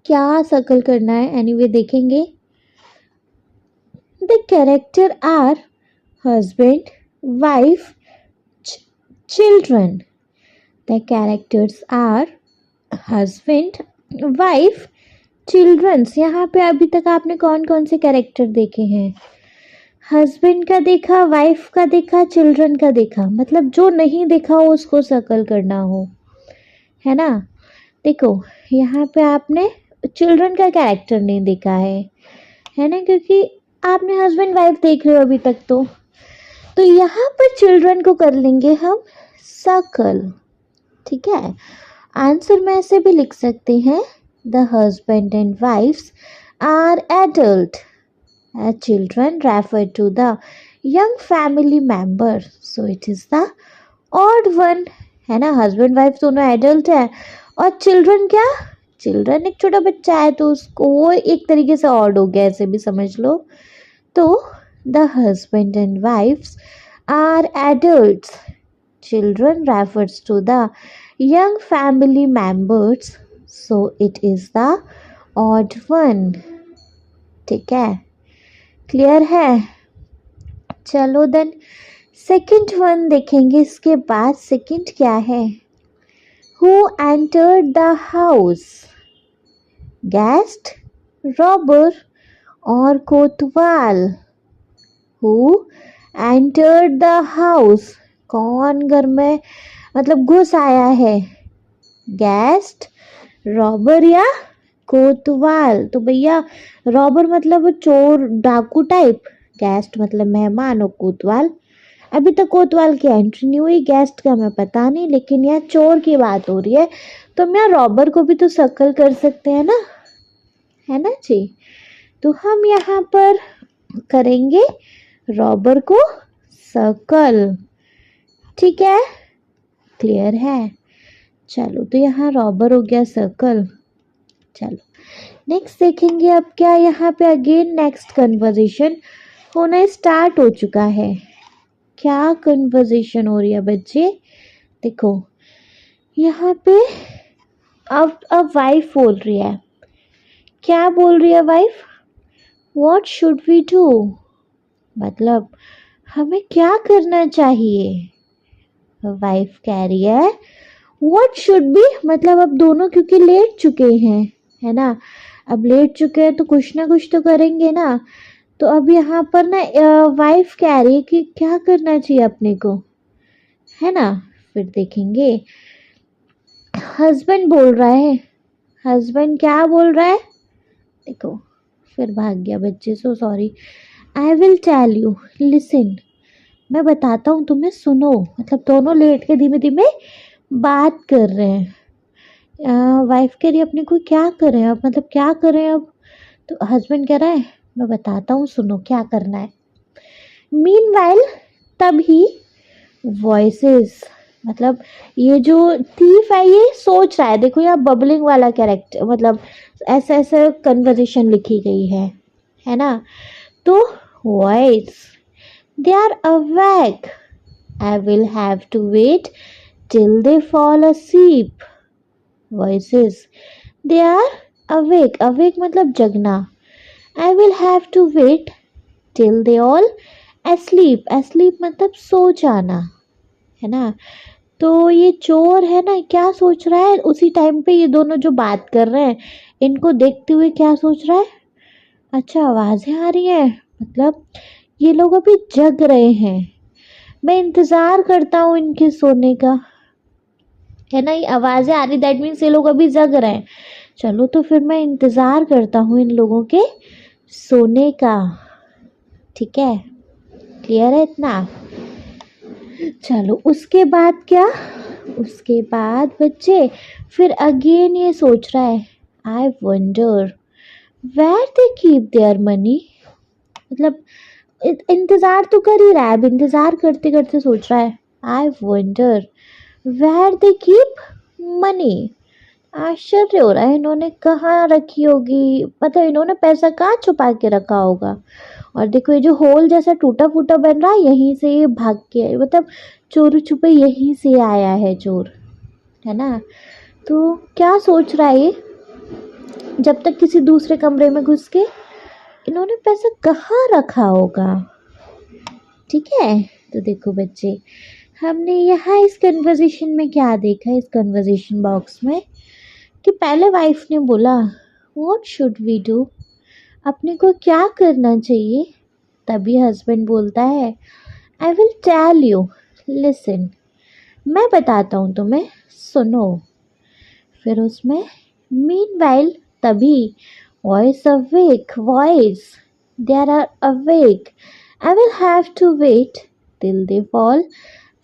क्या सर्कल करना है एनीवे देखेंगे। The character are husband, wife, children. The characters are husband, wife, childrens. यहाँ पे अभी तक आपने कौन कौन से कैरेक्टर देखे हैं? हस्बैंड का देखा, वाइफ का देखा, चिल्ड्रन का देखा। मतलब जो नहीं देखा हो उसको सर्कल करना हो, है ना। देखो यहाँ पे आपने चिल्ड्रन का कैरेक्टर नहीं देखा है ना, क्योंकि आपने हस्बैंड वाइफ देख रहे हो अभी तक। तो यहाँ पर चिल्ड्रन को कर लेंगे हम सर्कल, ठीक है। आंसर में ऐसे भी लिख सकते हैं, the husband and wifes are adult, children refer to the young family member, so it is the odd one, है ना। हस्बैंड वाइफ दोनों एडल्ट है, और चिल्ड्रन क्या, चिल्ड्रन एक छोटा बच्चा है, तो उसको वो एक तरीके से ऑड हो गया, ऐसे भी समझ लो। तो the husband and wifes are adults, children refers to the young family members, so it is the odd one, ठीक है। क्लियर है? चलो देन सेकंड वन देखेंगे इसके बाद। सेकंड क्या है? Who entered the house, guest, robber और कोतवाल। हु एंटर्ड द हाउस, कौन घर में मतलब घुस आया है? गेस्ट, रॉबर या कोतवाल। तो भैया रॉबर मतलब चोर डाकू टाइप, गेस्ट मतलब मेहमान, और कोतवाल अभी तक कोतवाल की एंट्री नहीं हुई, गेस्ट का मैं पता नहीं, लेकिन यहाँ चोर की बात हो रही है, तो हम यहाँ रॉबर को भी तो सर्कल कर सकते हैं ना, है ना जी। तो हम यहाँ पर करेंगे रॉबर को सर्कल, ठीक है। क्लियर है? चलो तो यहाँ रॉबर हो गया सर्कल। चलो नेक्स्ट देखेंगे अब क्या। यहाँ पे अगेन नेक्स्ट कन्वर्जेशन होना स्टार्ट हो चुका है। क्या कन्वर्जेशन हो रही है बच्चे? देखो यहाँ पे अब वाइफ बोल रही है। क्या बोल रही है wife? What should we do, मतलब हमें क्या करना चाहिए। वाइफ कह रही है व्हाट शुड बी, मतलब अब दोनों क्योंकि लेट चुके हैं, है ना, अब लेट चुके हैं तो कुछ ना कुछ तो करेंगे ना। तो अब यहाँ पर ना वाइफ कह रही है कि क्या करना चाहिए अपने को, है ना। फिर देखेंगे हस्बैंड बोल रहा है। हस्बैंड क्या बोल रहा है? देखो फिर भाग गया बच्चे, so sorry. I will tell you, listen, मैं बताता हूँ तुम्हें, सुनो। मतलब दोनों लेट के धीमे धीमे बात कर रहे हैं। वाइफ कह रही है अपने को क्या करें अब, मतलब क्या करें अब। तो हस्बैंड कह रहा है मैं बताता हूँ, सुनो क्या करना है। मीनवाइल, तभी वॉइसेस, मतलब ये जो थीफ है ये सोच रहा है। देखो यहाँ बबलिंग वाला कैरेक्टर, मतलब ऐसा ऐसा कन्वर्सेशन लिखी गई है ना। तो voice, they are awake, I will have to wait till they fall asleep. Voices, they are awake. Awake मतलब जगना। I will have to wait till they all asleep. Asleep मतलब सो जाना, है ना। तो ये चोर है ना, क्या सोच रहा है उसी टाइम पे, ये दोनों जो बात कर रहे हैं इनको देखते हुए क्या सोच रहा है? अच्छा आवाज़ें आ रही हैं, मतलब ये लोग अभी जग रहे हैं, मैं इंतज़ार करता हूँ इनके सोने का, है ना। ये आवाज़ें आ रही, दैट मीन्स ये लोग अभी जग रहे हैं। चलो तो फिर मैं इंतज़ार करता हूँ इन लोगों के सोने का, ठीक है। क्लियर है इतना? चलो उसके बाद क्या, उसके बाद बच्चे फिर अगेन ये सोच रहा है, I wonder where they keep their money. मतलब इंतज़ार तो कर ही रहा है, अब इंतज़ार करते करते सोच रहा है, I wonder where they keep money. आश्चर्य हो रहा है इन्होंने कहाँ रखी होगी, मतलब इन्होंने पैसा कहाँ छुपा के रखा होगा। और देखो ये जो होल जैसा टूटा फूटा बन रहा है, यहीं से ये भाग के, मतलब चोर छुपे यहीं से आया है चोर, है ना। तो क्या सोच रहा है ये? जब तक किसी दूसरे कमरे में घुस के इन्होंने पैसा कहाँ रखा होगा। ठीक है, तो देखो बच्चे, हमने यहाँ इस कन्वर्सेशन में क्या देखा, इस कन्वर्सेशन बॉक्स में, कि पहले वाइफ ने बोला व्हाट शुड वी डू, अपने को क्या करना चाहिए। तभी हस्बैंड बोलता है I will tell you, listen, मैं बताता हूँ तुम्हें, सुनो। फिर उसमें मीनवाइल, तभी voice awake, voice, they are awake, I will have to wait till they fall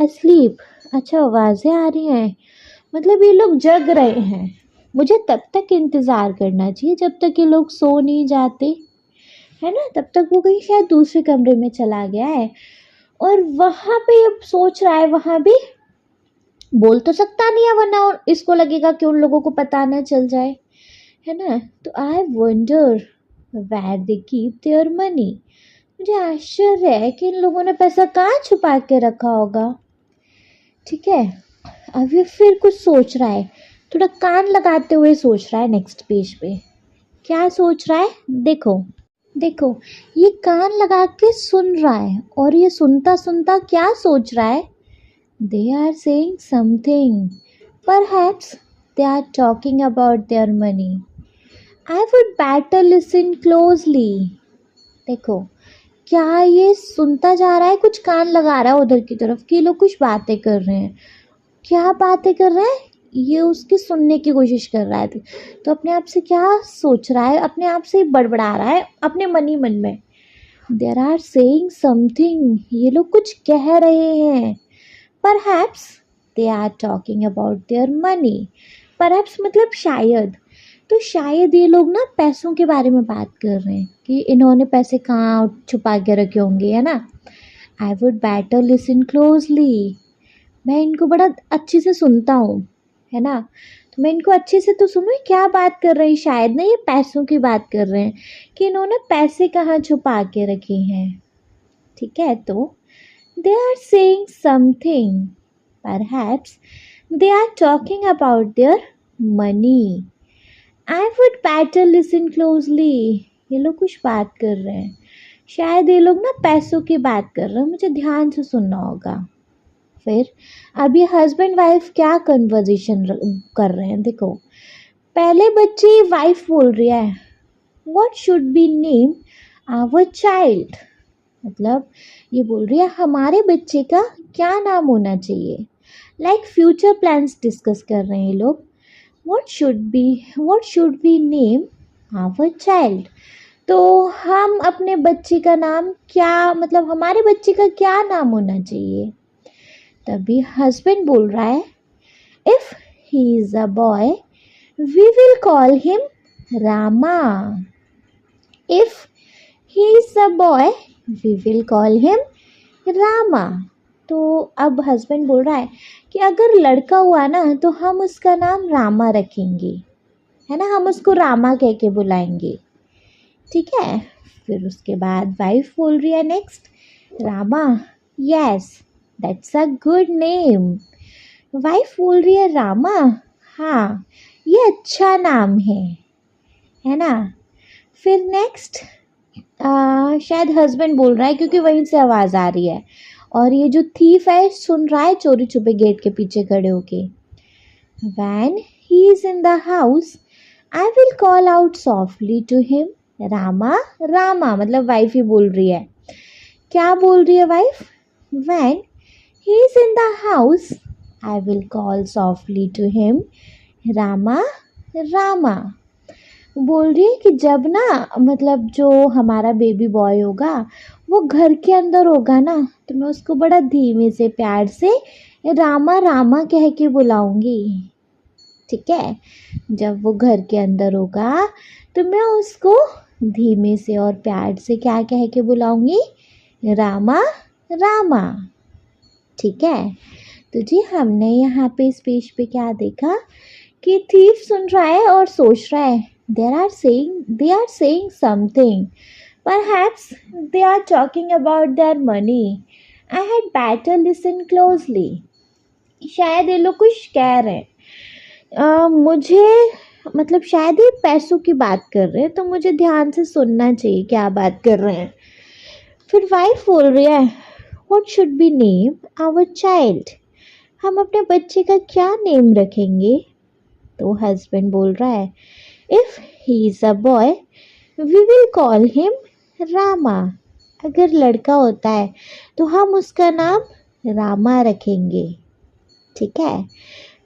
asleep। अच्छा, आवाज़ें आ रही हैं, मतलब ये लोग जग रहे हैं, मुझे तब तक इंतज़ार करना चाहिए जब तक ये लोग सो नहीं जाते, है ना। तब तक वो कहीं शायद दूसरे कमरे में चला गया है और वहाँ पे अब सोच रहा है, वहाँ भी बोल तो सकता नहीं है वरना और इसको लगेगा कि उन लोगों को पता ना चल जाए, है ना। तो I wonder where they keep their money, मुझे आश्चर्य है कि इन लोगों ने पैसा कहाँ छुपा के रखा होगा। ठीक है, अब ये फिर कुछ सोच रहा है, थोड़ा कान लगाते हुए सोच रहा है। नेक्स्ट पेज पे क्या सोच रहा है, देखो देखो, ये कान लगा के सुन रहा है और ये सुनता सुनता क्या सोच रहा है, they are saying something, perhaps they are talking about their money, I would better listen closely. देखो, क्या ये सुनता जा रहा है, कुछ कान लगा रहा है उधर की तरफ कि लोग कुछ बातें कर रहे हैं। क्या बातें कर रहा है, ये उसकी सुनने की कोशिश कर रहा है। तो अपने आप से क्या सोच रहा है, अपने आप से बड़बड़ा रहा है अपने मन ही मन में, देर आर सेइंग समथिंग, ये लोग कुछ कह रहे हैं। Perhaps they are talking about their money, perhaps मतलब शायद, तो शायद ये लोग ना पैसों के बारे में बात कर रहे हैं कि इन्होंने पैसे कहाँ छुपा के रखे होंगे, है ना। आई वुड बेटर लिसन क्लोजली, मैं इनको बड़ा अच्छे से सुनता हूँ, है ना। तो मैं इनको अच्छे से तो सुनूँ क्या बात कर रहे हैं, शायद ना ये पैसों की बात कर रहे हैं कि इन्होंने पैसे कहाँ छुपा के रखे हैं। ठीक है, तो they are saying something, perhaps they are talking about their money, I would better listen closely, ये लोग कुछ बात कर रहे हैं, शायद ये लोग ना पैसों की बात कर रहे हैं, मुझे ध्यान से सुनना होगा। फिर अब ये हस्बैंड वाइफ क्या कन्वर्जेशन कर रहे हैं, देखो, पहले बच्चे वाइफ बोल रही है what should be name our child, मतलब ये बोल रही है हमारे बच्चे का क्या नाम होना चाहिए, लाइक फ्यूचर प्लान्स डिस्कस कर रहे हैं ये लोग। What should be name our child, तो हम अपने बच्चे का नाम क्या, मतलब हमारे बच्चे का क्या नाम होना चाहिए। तभी हस्बैंड बोल रहा है if he is a boy we will call him Rama, if he is a boy we will call him Rama. तो अब हस्बैंड बोल रहा है कि अगर लड़का हुआ ना तो हम उसका नाम रामा रखेंगे, है ना, हम उसको रामा कह के बुलाएंगे। ठीक है, फिर उसके बाद वाइफ बोल रही है next, Rama, yes that's a good name. Wife बोल रही है रामा, हाँ ये अच्छा नाम है ना। फिर नेक्स्ट शायद हस्बैंड बोल रहा है क्योंकि वहीं से आवाज़ आ रही है और ये जो थीफ है सुन रहा है चोरी छुपे गेट के पीछे खड़े होके। When he is in the house I will call out softly to him Rama, Rama मतलब वाइफ ही बोल रही है। क्या बोल रही है wife, when he is in the house I will call softly to him Rama, Rama. बोल रही है कि जब ना, मतलब जो हमारा बेबी बॉय होगा वो घर के अंदर होगा ना तो मैं उसको बड़ा धीमे से प्यार से रामा रामा कह के बुलाऊंगी। ठीक है, जब वो घर के अंदर होगा तो मैं उसको धीमे से और प्यार से क्या कह के बुलाऊंगी, रामा रामा। ठीक है, तो जी हमने यहाँ पे इस पेज पे क्या देखा कि थीफ सुन रहा है और सोच रहा है they are saying something, perhaps they are talking about their money, I had better listen closely, शायद ये लोग कुछ कह रहे हैं, मुझे मतलब शायद ये पैसों की बात कर रहे हैं, तो मुझे ध्यान से सुनना चाहिए क्या बात कर रहे हैं। फिर वाइफ बोल रही है, what should be name our child, हम अपने बच्चे का क्या नेम रखेंगे। तो हस्बैंड बोल रहा है, if he is a boy we will call him Rama, अगर लड़का होता है तो हम उसका नाम रामा रखेंगे। ठीक है।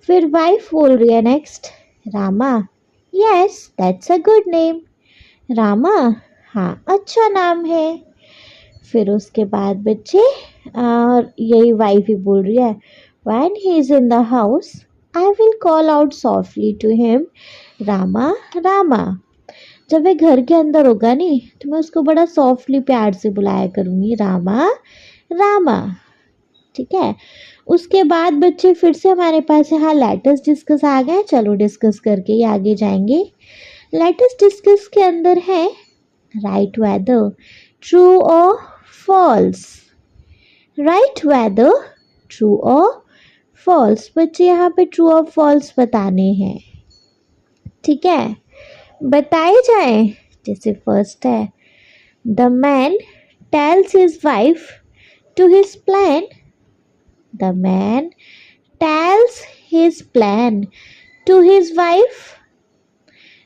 फिर वाइफ बोल रही है next, Rama, yes that's a good name, Rama, हाँ अच्छा नाम है। फिर उसके बाद बच्चे यही वाइफ ही बोल रही है, when he is in the house I will call out softly to him Rama Rama, जब वह घर के अंदर होगा नहीं तो मैं उसको बड़ा सॉफ्टली प्यार से बुलाया करूँगी, रामा रामा। ठीक है। उसके बाद बच्चे फिर से हमारे पास है, हाँ लेटस डिस्कस आ गए, चलो डिस्कस करके ही आगे जाएंगे। लेटस डिस्कस के अंदर है, राइट वेदर ट्रू और फॉल्स, राइट वेदर ट्रू और फॉल्स। बच्चे यहाँ पे ट्रू और फॉल्स बताने हैं। ठीक है, बताए जाए। जैसे फर्स्ट है, the man tells his wife to his plan, the man tells his plan to his wife,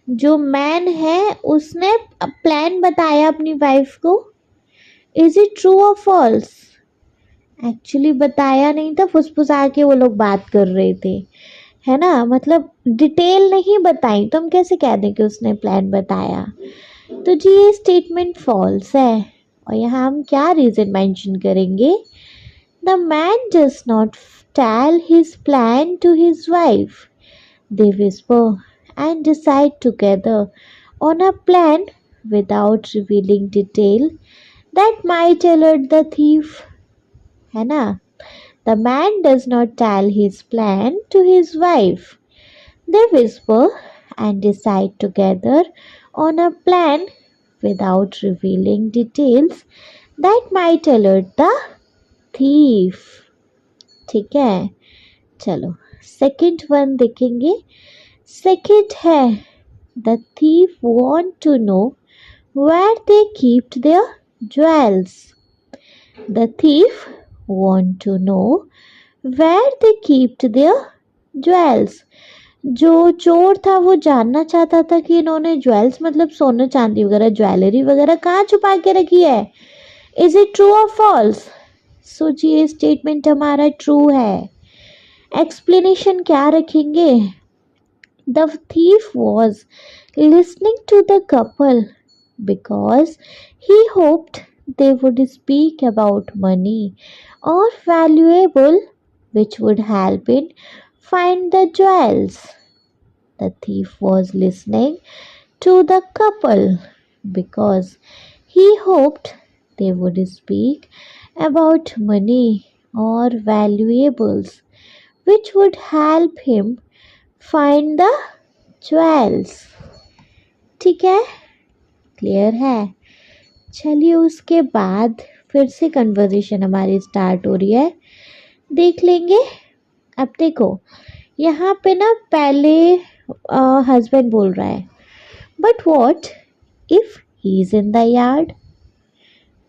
जो मैन है उसने प्लान बताया अपनी वाइफ को। इज इट ट्रू और फॉल्स, एक्चुअली बताया नहीं था, फुसफुसा के वो लोग बात कर रहे थे, है ना, मतलब डिटेल नहीं बताई, तो हम कैसे कह दें कि उसने प्लान बताया। तो जी ये स्टेटमेंट फॉल्स है। और यहाँ हम क्या रीज़न मेंशन करेंगे, the man does not tell his plan to his wife, they whisper and decide together on a plan without revealing detail that might alert the thief, है ना। The man does not tell his plan to his wife. They whisper and decide together on a plan without revealing details that might alert the thief. ठीक है, चलो second one देखेंगे। Second है, the thief want to know where they kept their jewels. The thief want to know where they kept their jewels. जो चोर था वो जानना चाहता था कि इन्होंने ज्वेल्स मतलब सोने चांदी वगैरह ज्वेलरी वगैरह कहाँ छुपा के रखी है। इज इट ट्रू और फॉल्स। सो जी ये स्टेटमेंट हमारा ट्रू है। एक्सप्लेनेशन क्या रखेंगे, the thief was listening to the couple because he hoped they would speak about money or valuable which would help in find the jewels. The thief was listening to the couple because he hoped they would speak about money or valuables which would help him find the jewels. ठीक है, clear है। चलिए उसके बाद फिर से conversation हमारी start हो रही है, देख लेंगे। अब देखो यहाँ पे ना पहले हस्बैंड बोल रहा है, but what if he is in the yard,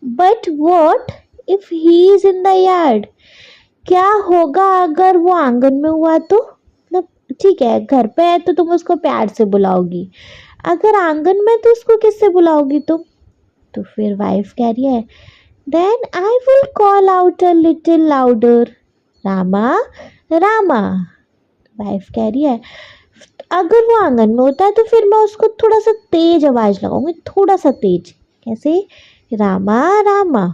but what if he is in the yard, क्या होगा अगर वो आंगन में हुआ तो। मतलब ठीक है घर पे है तो तुम उसको प्यार से बुलाओगी, अगर आंगन में तो उसको किससे बुलाओगी तुम। तो फिर वाइफ कह रही है, then I will call out a little louder, Rama Rama. Wife कह रही है, अगर वो आंगन में होता है तो फिर मैं उसको थोड़ा सा तेज आवाज लगाऊंगी, थोड़ा सा तेज, कैसे, रामा रामा।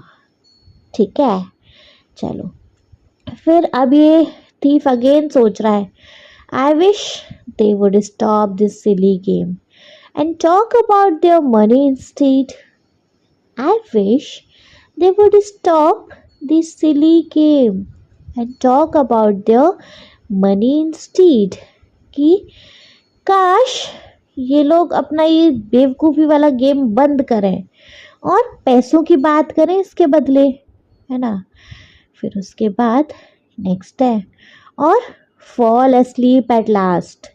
ठीक है, चलो फिर अब ये थीफ अगेन सोच रहा है, I wish they would stop this silly game and talk about their money instead. I wish they would stop this silly game and talk about their money instead. कि काश ये लोग अपना ये बेवकूफ़ी वाला गेम बंद करें और पैसों की बात करें इसके बदले, है ना। फिर उसके बाद नेक्स्ट है, और फॉल asleep at last,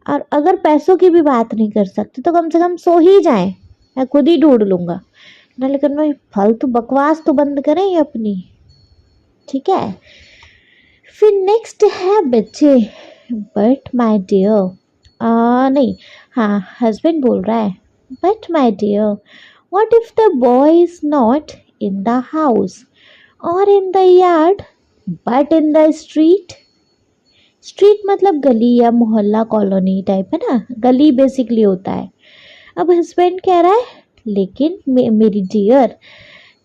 और अगर पैसों की भी बात नहीं कर सकते तो कम से कम सो ही जाएं, मैं खुद ही ढूंढ लूंगा ना, लेकिन मैं फालतू बकवास तो बंद करें ये अपनी। ठीक है, फिर नेक्स्ट है बच्चे, बट माय डियर, नहीं, हाँ हस्बैंड बोल रहा है, but my dear, what if the boy is not in the house or in the yard but in the street. Street मतलब गली या मोहल्ला कॉलोनी टाइप है ना, गली बेसिकली होता है। अब हस्बैंड कह रहा है लेकिन मेरी डियर,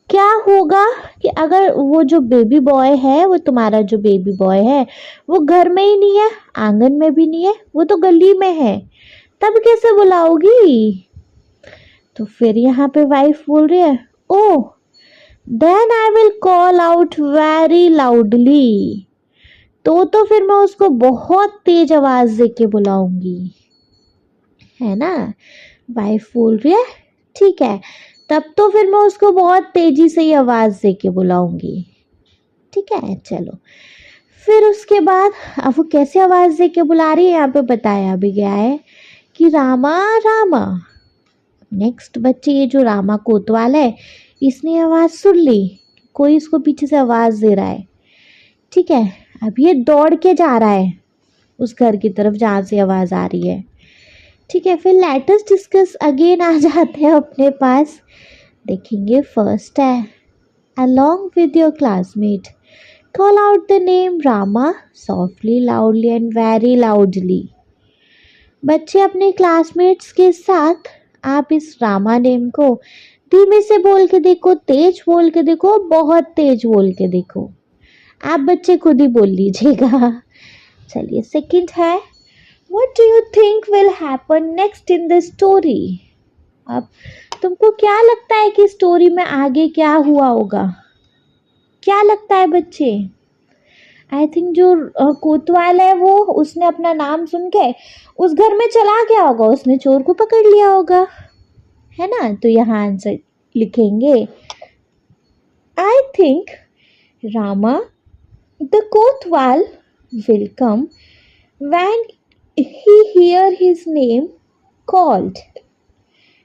क्या होगा कि अगर वो जो बेबी बॉय है, वो तुम्हारा जो बेबी बॉय है वो घर में ही नहीं है, आंगन में भी नहीं है, वो तो गली में है, तब कैसे बुलाओगी। तो फिर यहाँ पे वाइफ बोल रही है, oh then I will call out very loudly. तो फिर मैं उसको बहुत तेज आवाज दे के बुलाऊंगी, है ना। वाइफ बोल रही है ठीक है, तब तो फिर मैं उसको बहुत तेजी से ही आवाज दे के बुलाऊंगी। ठीक है, चलो फिर उसके बाद अब वो कैसे आवाज दे के बुला रही है यहाँ पे बताया भी गया है कि रामा रामा। नेक्स्ट बच्चे, ये जो रामा कोतवाल है इसने आवाज सुन ली, कोई इसको पीछे से आवाज दे रहा है। ठीक है, अब ये दौड़ के जा रहा है उस घर की तरफ जहाँ से आवाज आ रही है। ठीक है, फिर लेटस डिस्कस अगेन आ जाते हैं अपने पास। देखेंगे फर्स्ट है, along with your classmate call out the name Rama softly, loudly and very loudly। बच्चे अपने क्लासमेट्स के साथ आप इस रामा नेम को धीमे से बोल के देखो, तेज बोल के देखो, बहुत तेज बोल के देखो, आप बच्चे खुद ही बोल लीजिएगा। चलिए सेकंड है, What do you think will happen next in the story? अब तुमको क्या लगता है कि स्टोरी में आगे क्या हुआ होगा, क्या लगता है बच्चे। आई थिंक जो कोतवाल है वो उसने अपना नाम सुन के उस घर में चला गया होगा, उसने चोर को पकड़ लिया होगा, है ना। तो यहाँ आंसर लिखेंगे, I think Rama the Kotwal will come when he hear his name called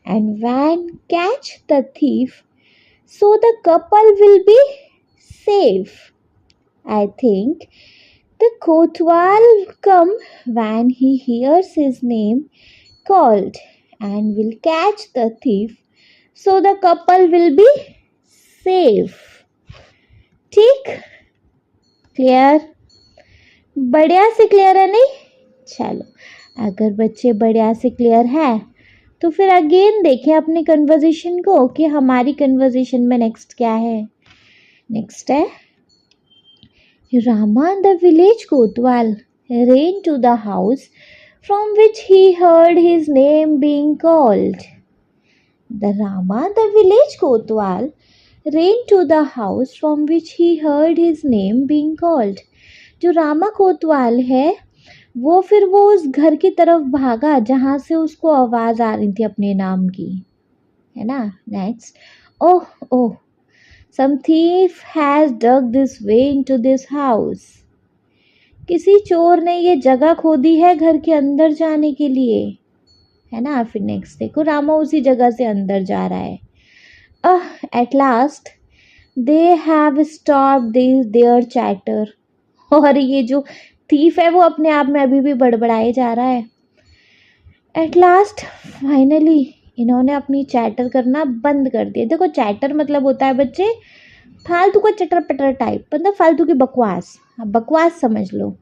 and when catch the thief, so the couple will be safe। I think the kotwal come when he hears his name called and will catch the thief, so the couple will be safe। ठीक, clear, बढ़िया से clear है नहीं। चलो अगर बच्चे बढ़िया से क्लियर है तो फिर अगेन देखें अपने कन्वर्सेशन को कि हमारी कन्वर्सेशन में नेक्स्ट क्या है। नेक्स्ट है, Rama the village Kotwal ran to the house from which he heard his name being called। The Rama the village Kotwal ran to the house from which he heard his name being called। जो रामा कोतवाल है वो फिर वो उस घर की तरफ भागा जहाँ से उसको आवाज़ आ रही थी अपने नाम की, है ना। Next, oh oh some thief has dug this way into this house. किसी चोर ने ये जगह खोदी है घर के अंदर जाने के लिए, है ना। फिर नेक्स्ट देखो, रामा उसी जगह से अंदर जा रहा है। At last they have stopped their chatter. और ये जो थीफ है वो अपने आप में अभी भी बड़बड़ाए जा रहा है। एट लास्ट फाइनली इन्होंने अपनी चैटर करना बंद कर दिया। देखो चैटर मतलब होता है बच्चे फालतू का चटर पटर टाइप, मतलब फालतू की बकवास, आप बकवास समझ लो।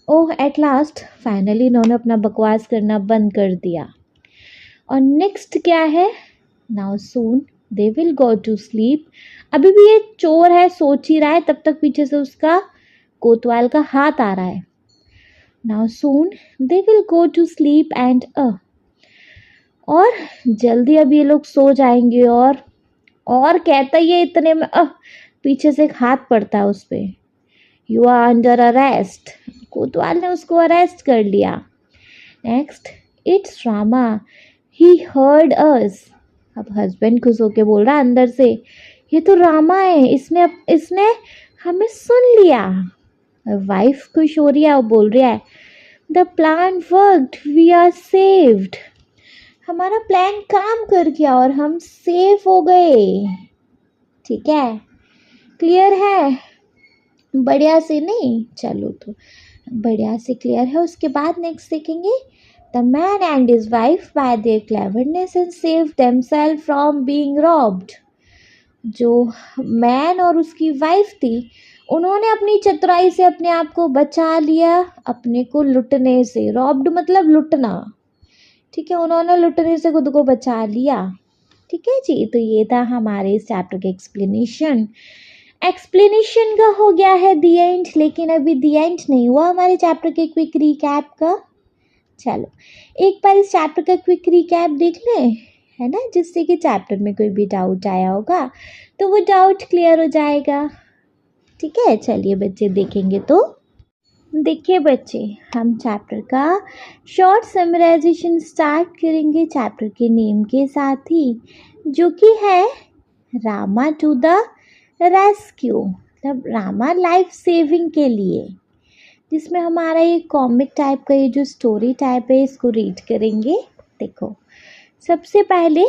ओह एट लास्ट फाइनली इन्होंने अपना बकवास करना बंद कर दिया। और नेक्स्ट क्या है, now soon they will go to sleep. अभी भी ये चोर है, सोच ही रहा है, तब तक पीछे से उसका कोतवाल का हाथ आ रहा है। Now soon they will go to sleep and और जल्दी अब ये लोग सो जाएंगे। और कहता ही है इतने में पीछे से एक हाथ पड़ता है उस पर, यू आर अंडर अरेस्ट। कोतवाल ने उसको अरेस्ट कर लिया। Next, it's Rama he heard us. अब हस्बैंड खुश होके बोल रहा है अंदर से, ये तो रामा है, इसने हमें सुन लिया। वाइफ खुश हो रही है और बोल रही है, the plan worked, we are saved. हमारा प्लान काम कर गया और हम सेफ हो गए। ठीक है, क्लियर है? बढ़िया से नहीं, चलो तो बढ़िया से क्लियर है। उसके बाद नेक्स्ट देखेंगे, the man and his wife by their cleverness and save themselves from being robbed. जो मैन और उसकी वाइफ थी, उन्होंने अपनी चतुराई से अपने आप को बचा लिया अपने को लुटने से। रॉब्ड मतलब लुटना। ठीक है, उन्होंने लुटने से खुद को बचा लिया। ठीक है जी, तो ये था हमारे इस चैप्टर का एक्सप्लेनेशन का हो गया है दी एंड, लेकिन अभी दी एंड नहीं हुआ हमारे चैप्टर के क्विक रिकैप का। चलो एक बार इस चैप्टर का क्विक रिकैप देख लें, है ना, जिससे कि चैप्टर में कोई भी डाउट आया होगा तो वो डाउट क्लियर हो जाएगा। ठीक है, चलिए बच्चे देखेंगे। तो देखिए बच्चे, हम चैप्टर का शॉर्ट समराइजेशन स्टार्ट करेंगे चैप्टर के नेम के साथ ही, जो कि है रामा टू द रेस्क्यू, मतलब रामा लाइफ सेविंग के लिए, जिसमें हमारा ये कॉमिक टाइप का ये जो स्टोरी टाइप है इसको रीड करेंगे। देखो, सबसे पहले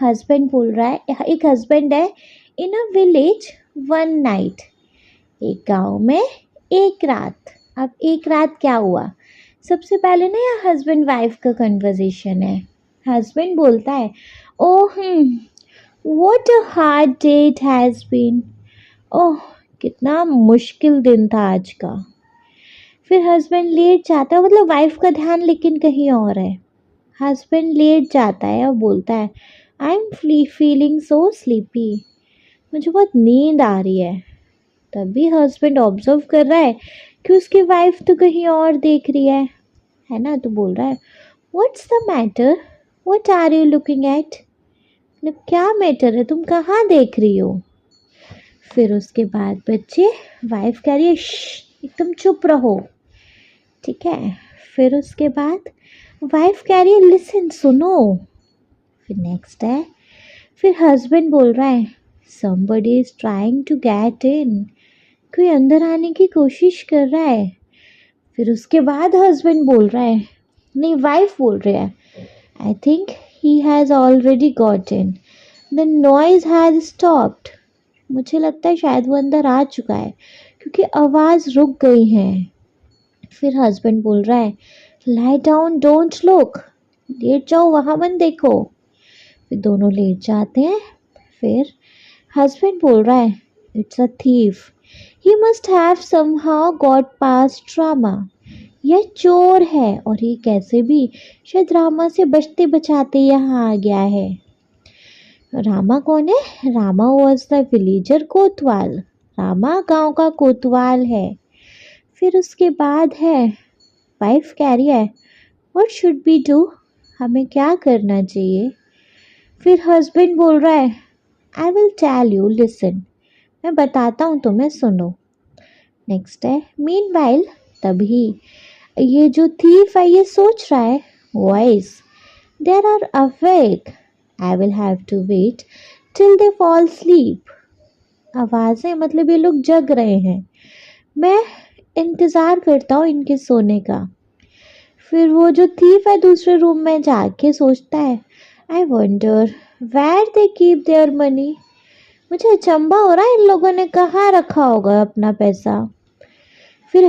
हस्बैंड बोल रहा है, एक हस्बैंड है, इन अ विलेज वन नाइट, एक गांव में एक रात। अब एक रात क्या हुआ, सबसे पहले ना यह हस्बैंड वाइफ का कन्वर्सेशन है। हस्बैंड बोलता है, oh what a hard day it has been. Oh कितना मुश्किल दिन था आज का। फिर हस्बैंड लेट जाता है, मतलब वाइफ का ध्यान लेकिन कहीं और है। हस्बैंड लेट जाता है और बोलता है, I am feeling so sleepy, मुझे बहुत नींद आ रही है। तभी हस्बैंड ऑब्जर्व कर रहा है कि उसकी वाइफ तो कहीं और देख रही है ना, तो बोल रहा है, what's the matter, what are you looking at, मतलब क्या मैटर है, तुम कहाँ देख रही हो। फिर उसके बाद बच्चे वाइफ कह रही है, एकदम चुप रहो। ठीक है, फिर उसके बाद वाइफ कह रही है, लिसन, सुनो। फिर नेक्स्ट है, फिर हस्बैंड बोल रहा है, somebody is trying to get in, कोई अंदर आने की कोशिश कर रहा है। फिर उसके बाद हस्बैंड बोल रहा है, नहीं वाइफ बोल रही है, I think he has already got in, the noise has stopped, मुझे लगता है शायद वो अंदर आ चुका है क्योंकि आवाज़ रुक गई है। फिर हस्बैंड बोल रहा है, लाई डाउन, डोंट लुक, लेट जाओ, वहाँ मत देखो। फिर दोनों लेट जाते हैं। फिर हस्बैंड बोल रहा है, it's a thief, he must have somehow got past Rama, यह चोर है और ये कैसे भी शायद रामा से बचते बचाते यहाँ आ गया है। रामा कौन है? रामा वॉज द विलेजर कोतवाल, रामा गांव का कोतवाल है। फिर उसके बाद है, वाइफ कह रही है, व्हाट शुड बी डू, हमें क्या करना चाहिए। फिर हस्बैंड बोल रहा है, I will tell you, listen, मैं बताता हूँ तुम्हें, सुनो। नेक्स्ट है, मीनवाइल, तभी ये जो थीफ है ये सोच रहा है, voice, they're are awake, I will have to wait till they fall sleep, आवाज़ें मतलब ये लोग जग रहे हैं, मैं इंतज़ार करता हूँ इनके सोने का। फिर वो जो थीफ है दूसरे रूम में जाके सोचता है, I wonder where they keep their money, मुझे अचंभा हो रहा है इन लोगों ने कहाँ रखा होगा अपना पैसा। फिर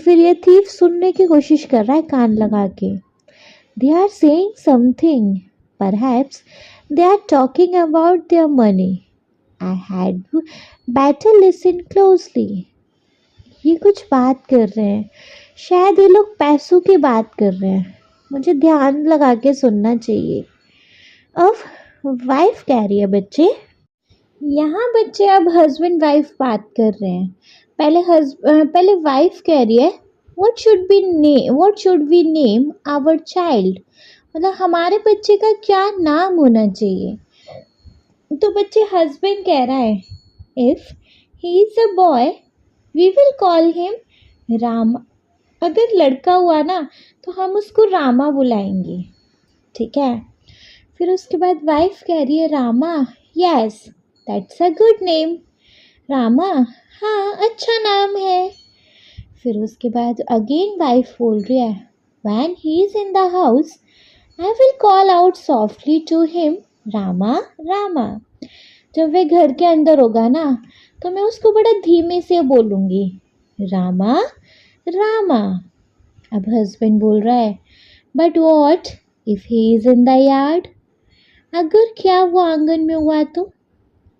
ये थीफ सुनने की कोशिश कर रहा है कान लगा के, they are saying something, perhaps they are talking about their money, I had better listen closely, ये कुछ बात कर रहे हैं, शायद ये लोग पैसों की बात कर रहे हैं, मुझे ध्यान लगा के सुनना चाहिए। अब वाइफ कह रही है, बच्चे यहाँ बच्चे अब हस्बैंड वाइफ बात कर रहे हैं। पहले वाइफ कह रही है, what should we name our child, मतलब हमारे बच्चे का क्या नाम होना चाहिए। तो बच्चे हस्बैंड कह रहा है, if he is a boy we will call him Rama, अगर लड़का हुआ ना तो हम उसको रामा बुलाएंगे। ठीक है, फिर उसके बाद वाइफ कह रही है, Rama, yes that's a good name, Rama, हाँ अच्छा नाम है। फिर उसके बाद अगेन वाइफ बोल रही है, when he is in the house I will call out softly to him, Rama Rama. जब वे घर के अंदर होगा ना तो मैं उसको बड़ा धीमे से बोलूँगी, रामा रामा। अब हस्बैंड बोल रहा है, but what if he is in the yard, अगर क्या वो आंगन में हुआ तो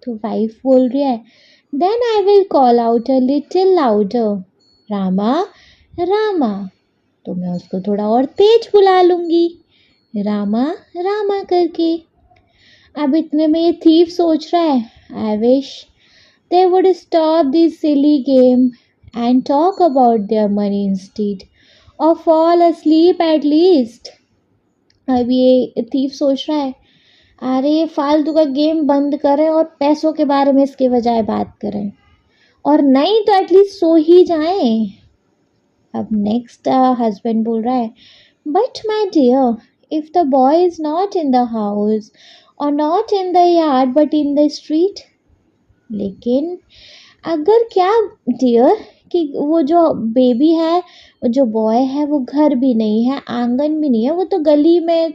वाइफ बोल रही है, then I will call out a little louder, Rama Rama. तो मैं उसको थोड़ा और तेज बुला लूँगी, रामा रामा करके। अब इतने में ये थीफ सोच रहा है, I wish they would stop this silly game and talk about their money instead और फॉल अस्लीप एट लीस्ट। अब ये थीफ सोच रहा है, अरे ये फालतू का गेम बंद करें और पैसों के बारे में इसके बजाय बात करें, और नहीं तो एटलीस्ट सो ही जाएं। अब नेक्स्ट हस्बैंड बोल रहा है, but my dear if the boy is not in the house or not in the yard but in the street, लेकिन अगर क्या डियर कि वो जो बेबी है, वो जो बॉय है वो घर भी नहीं है, आंगन भी नहीं है, वो तो गली में है।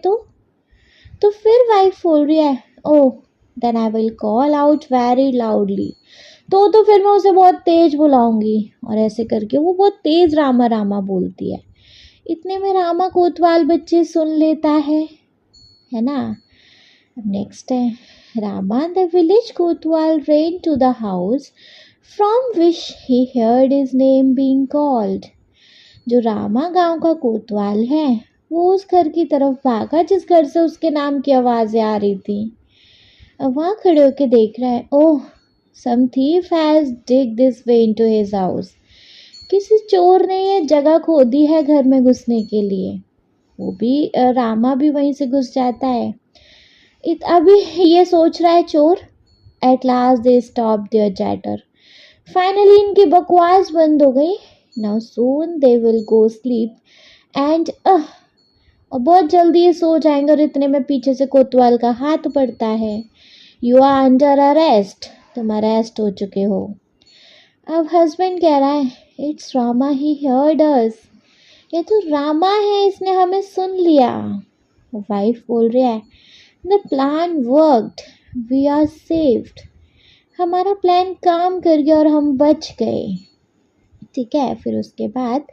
तो फिर वाइफ बोल रही है, oh then I will call out very loudly. तो फिर मैं उसे बहुत तेज बुलाऊंगी, और ऐसे करके वो बहुत तेज रामा रामा बोलती है। इतने में रामा कोतवाल बच्चे सुन लेता है ना। अब नेक्स्ट है, Rama the village Kotwal ran to the house from which he heard his name being called। जो रामा गांव का कोतवाल है वो उस घर की तरफ भागा जिस घर से उसके नाम की आवाज़ें आ रही थी। अब वहाँ खड़े होके देख रहा है, oh some thief has dig this way into his house. किसी चोर ने ये जगह खोदी है घर में घुसने के लिए। वो भी रामा भी वहीं से घुस जाता है। अभी ये सोच रहा है चोर। At last they stop their chatter. Finally इनकी बकवास बंद हो गई। Now soon they will go sleep and और बहुत जल्दी ये सो जाएंगे। और इतने में पीछे से कोतवाल का हाथ पड़ता है, यू आर अंडर अरेस्ट, तुम अरेस्ट हो चुके हो। अब हस्बैंड कह रहा है, इट्स रामा, ही हर्ड अस। ये तो रामा है, इसने हमें सुन लिया। वाइफ बोल रही है, the plan worked, we are saved. हमारा प्लान काम कर गया और हम बच गए। ठीक है। फिर उसके बाद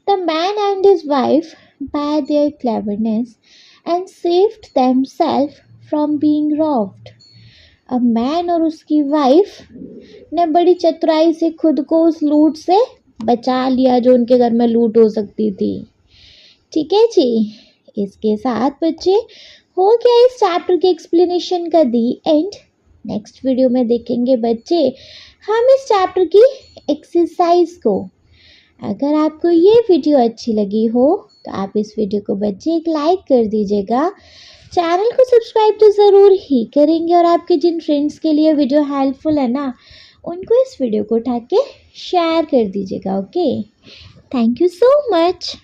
the man and his wife by their cleverness and saved themselves from being robbed. अब मैन और उसकी वाइफ ने बड़ी चतुराई से खुद को उस लूट से बचा लिया जो उनके घर में लूट हो सकती थी। ठीक है जी। इसके साथ बच्चे हो गया इस चैप्टर के एक्सप्लेनेशन का दी एंड। नेक्स्ट वीडियो में देखेंगे बच्चे हम इस चैप्टर की एक्सरसाइज को। अगर आपको ये वीडियो अच्छी लगी हो तो आप इस वीडियो को बच्चे एक लाइक कर दीजिएगा। चैनल को सब्सक्राइब तो ज़रूर ही करेंगे, और आपके जिन फ्रेंड्स के लिए वीडियो हेल्पफुल है ना, उनको इस वीडियो को उठा के शेयर कर दीजिएगा। Okay, thank you so much.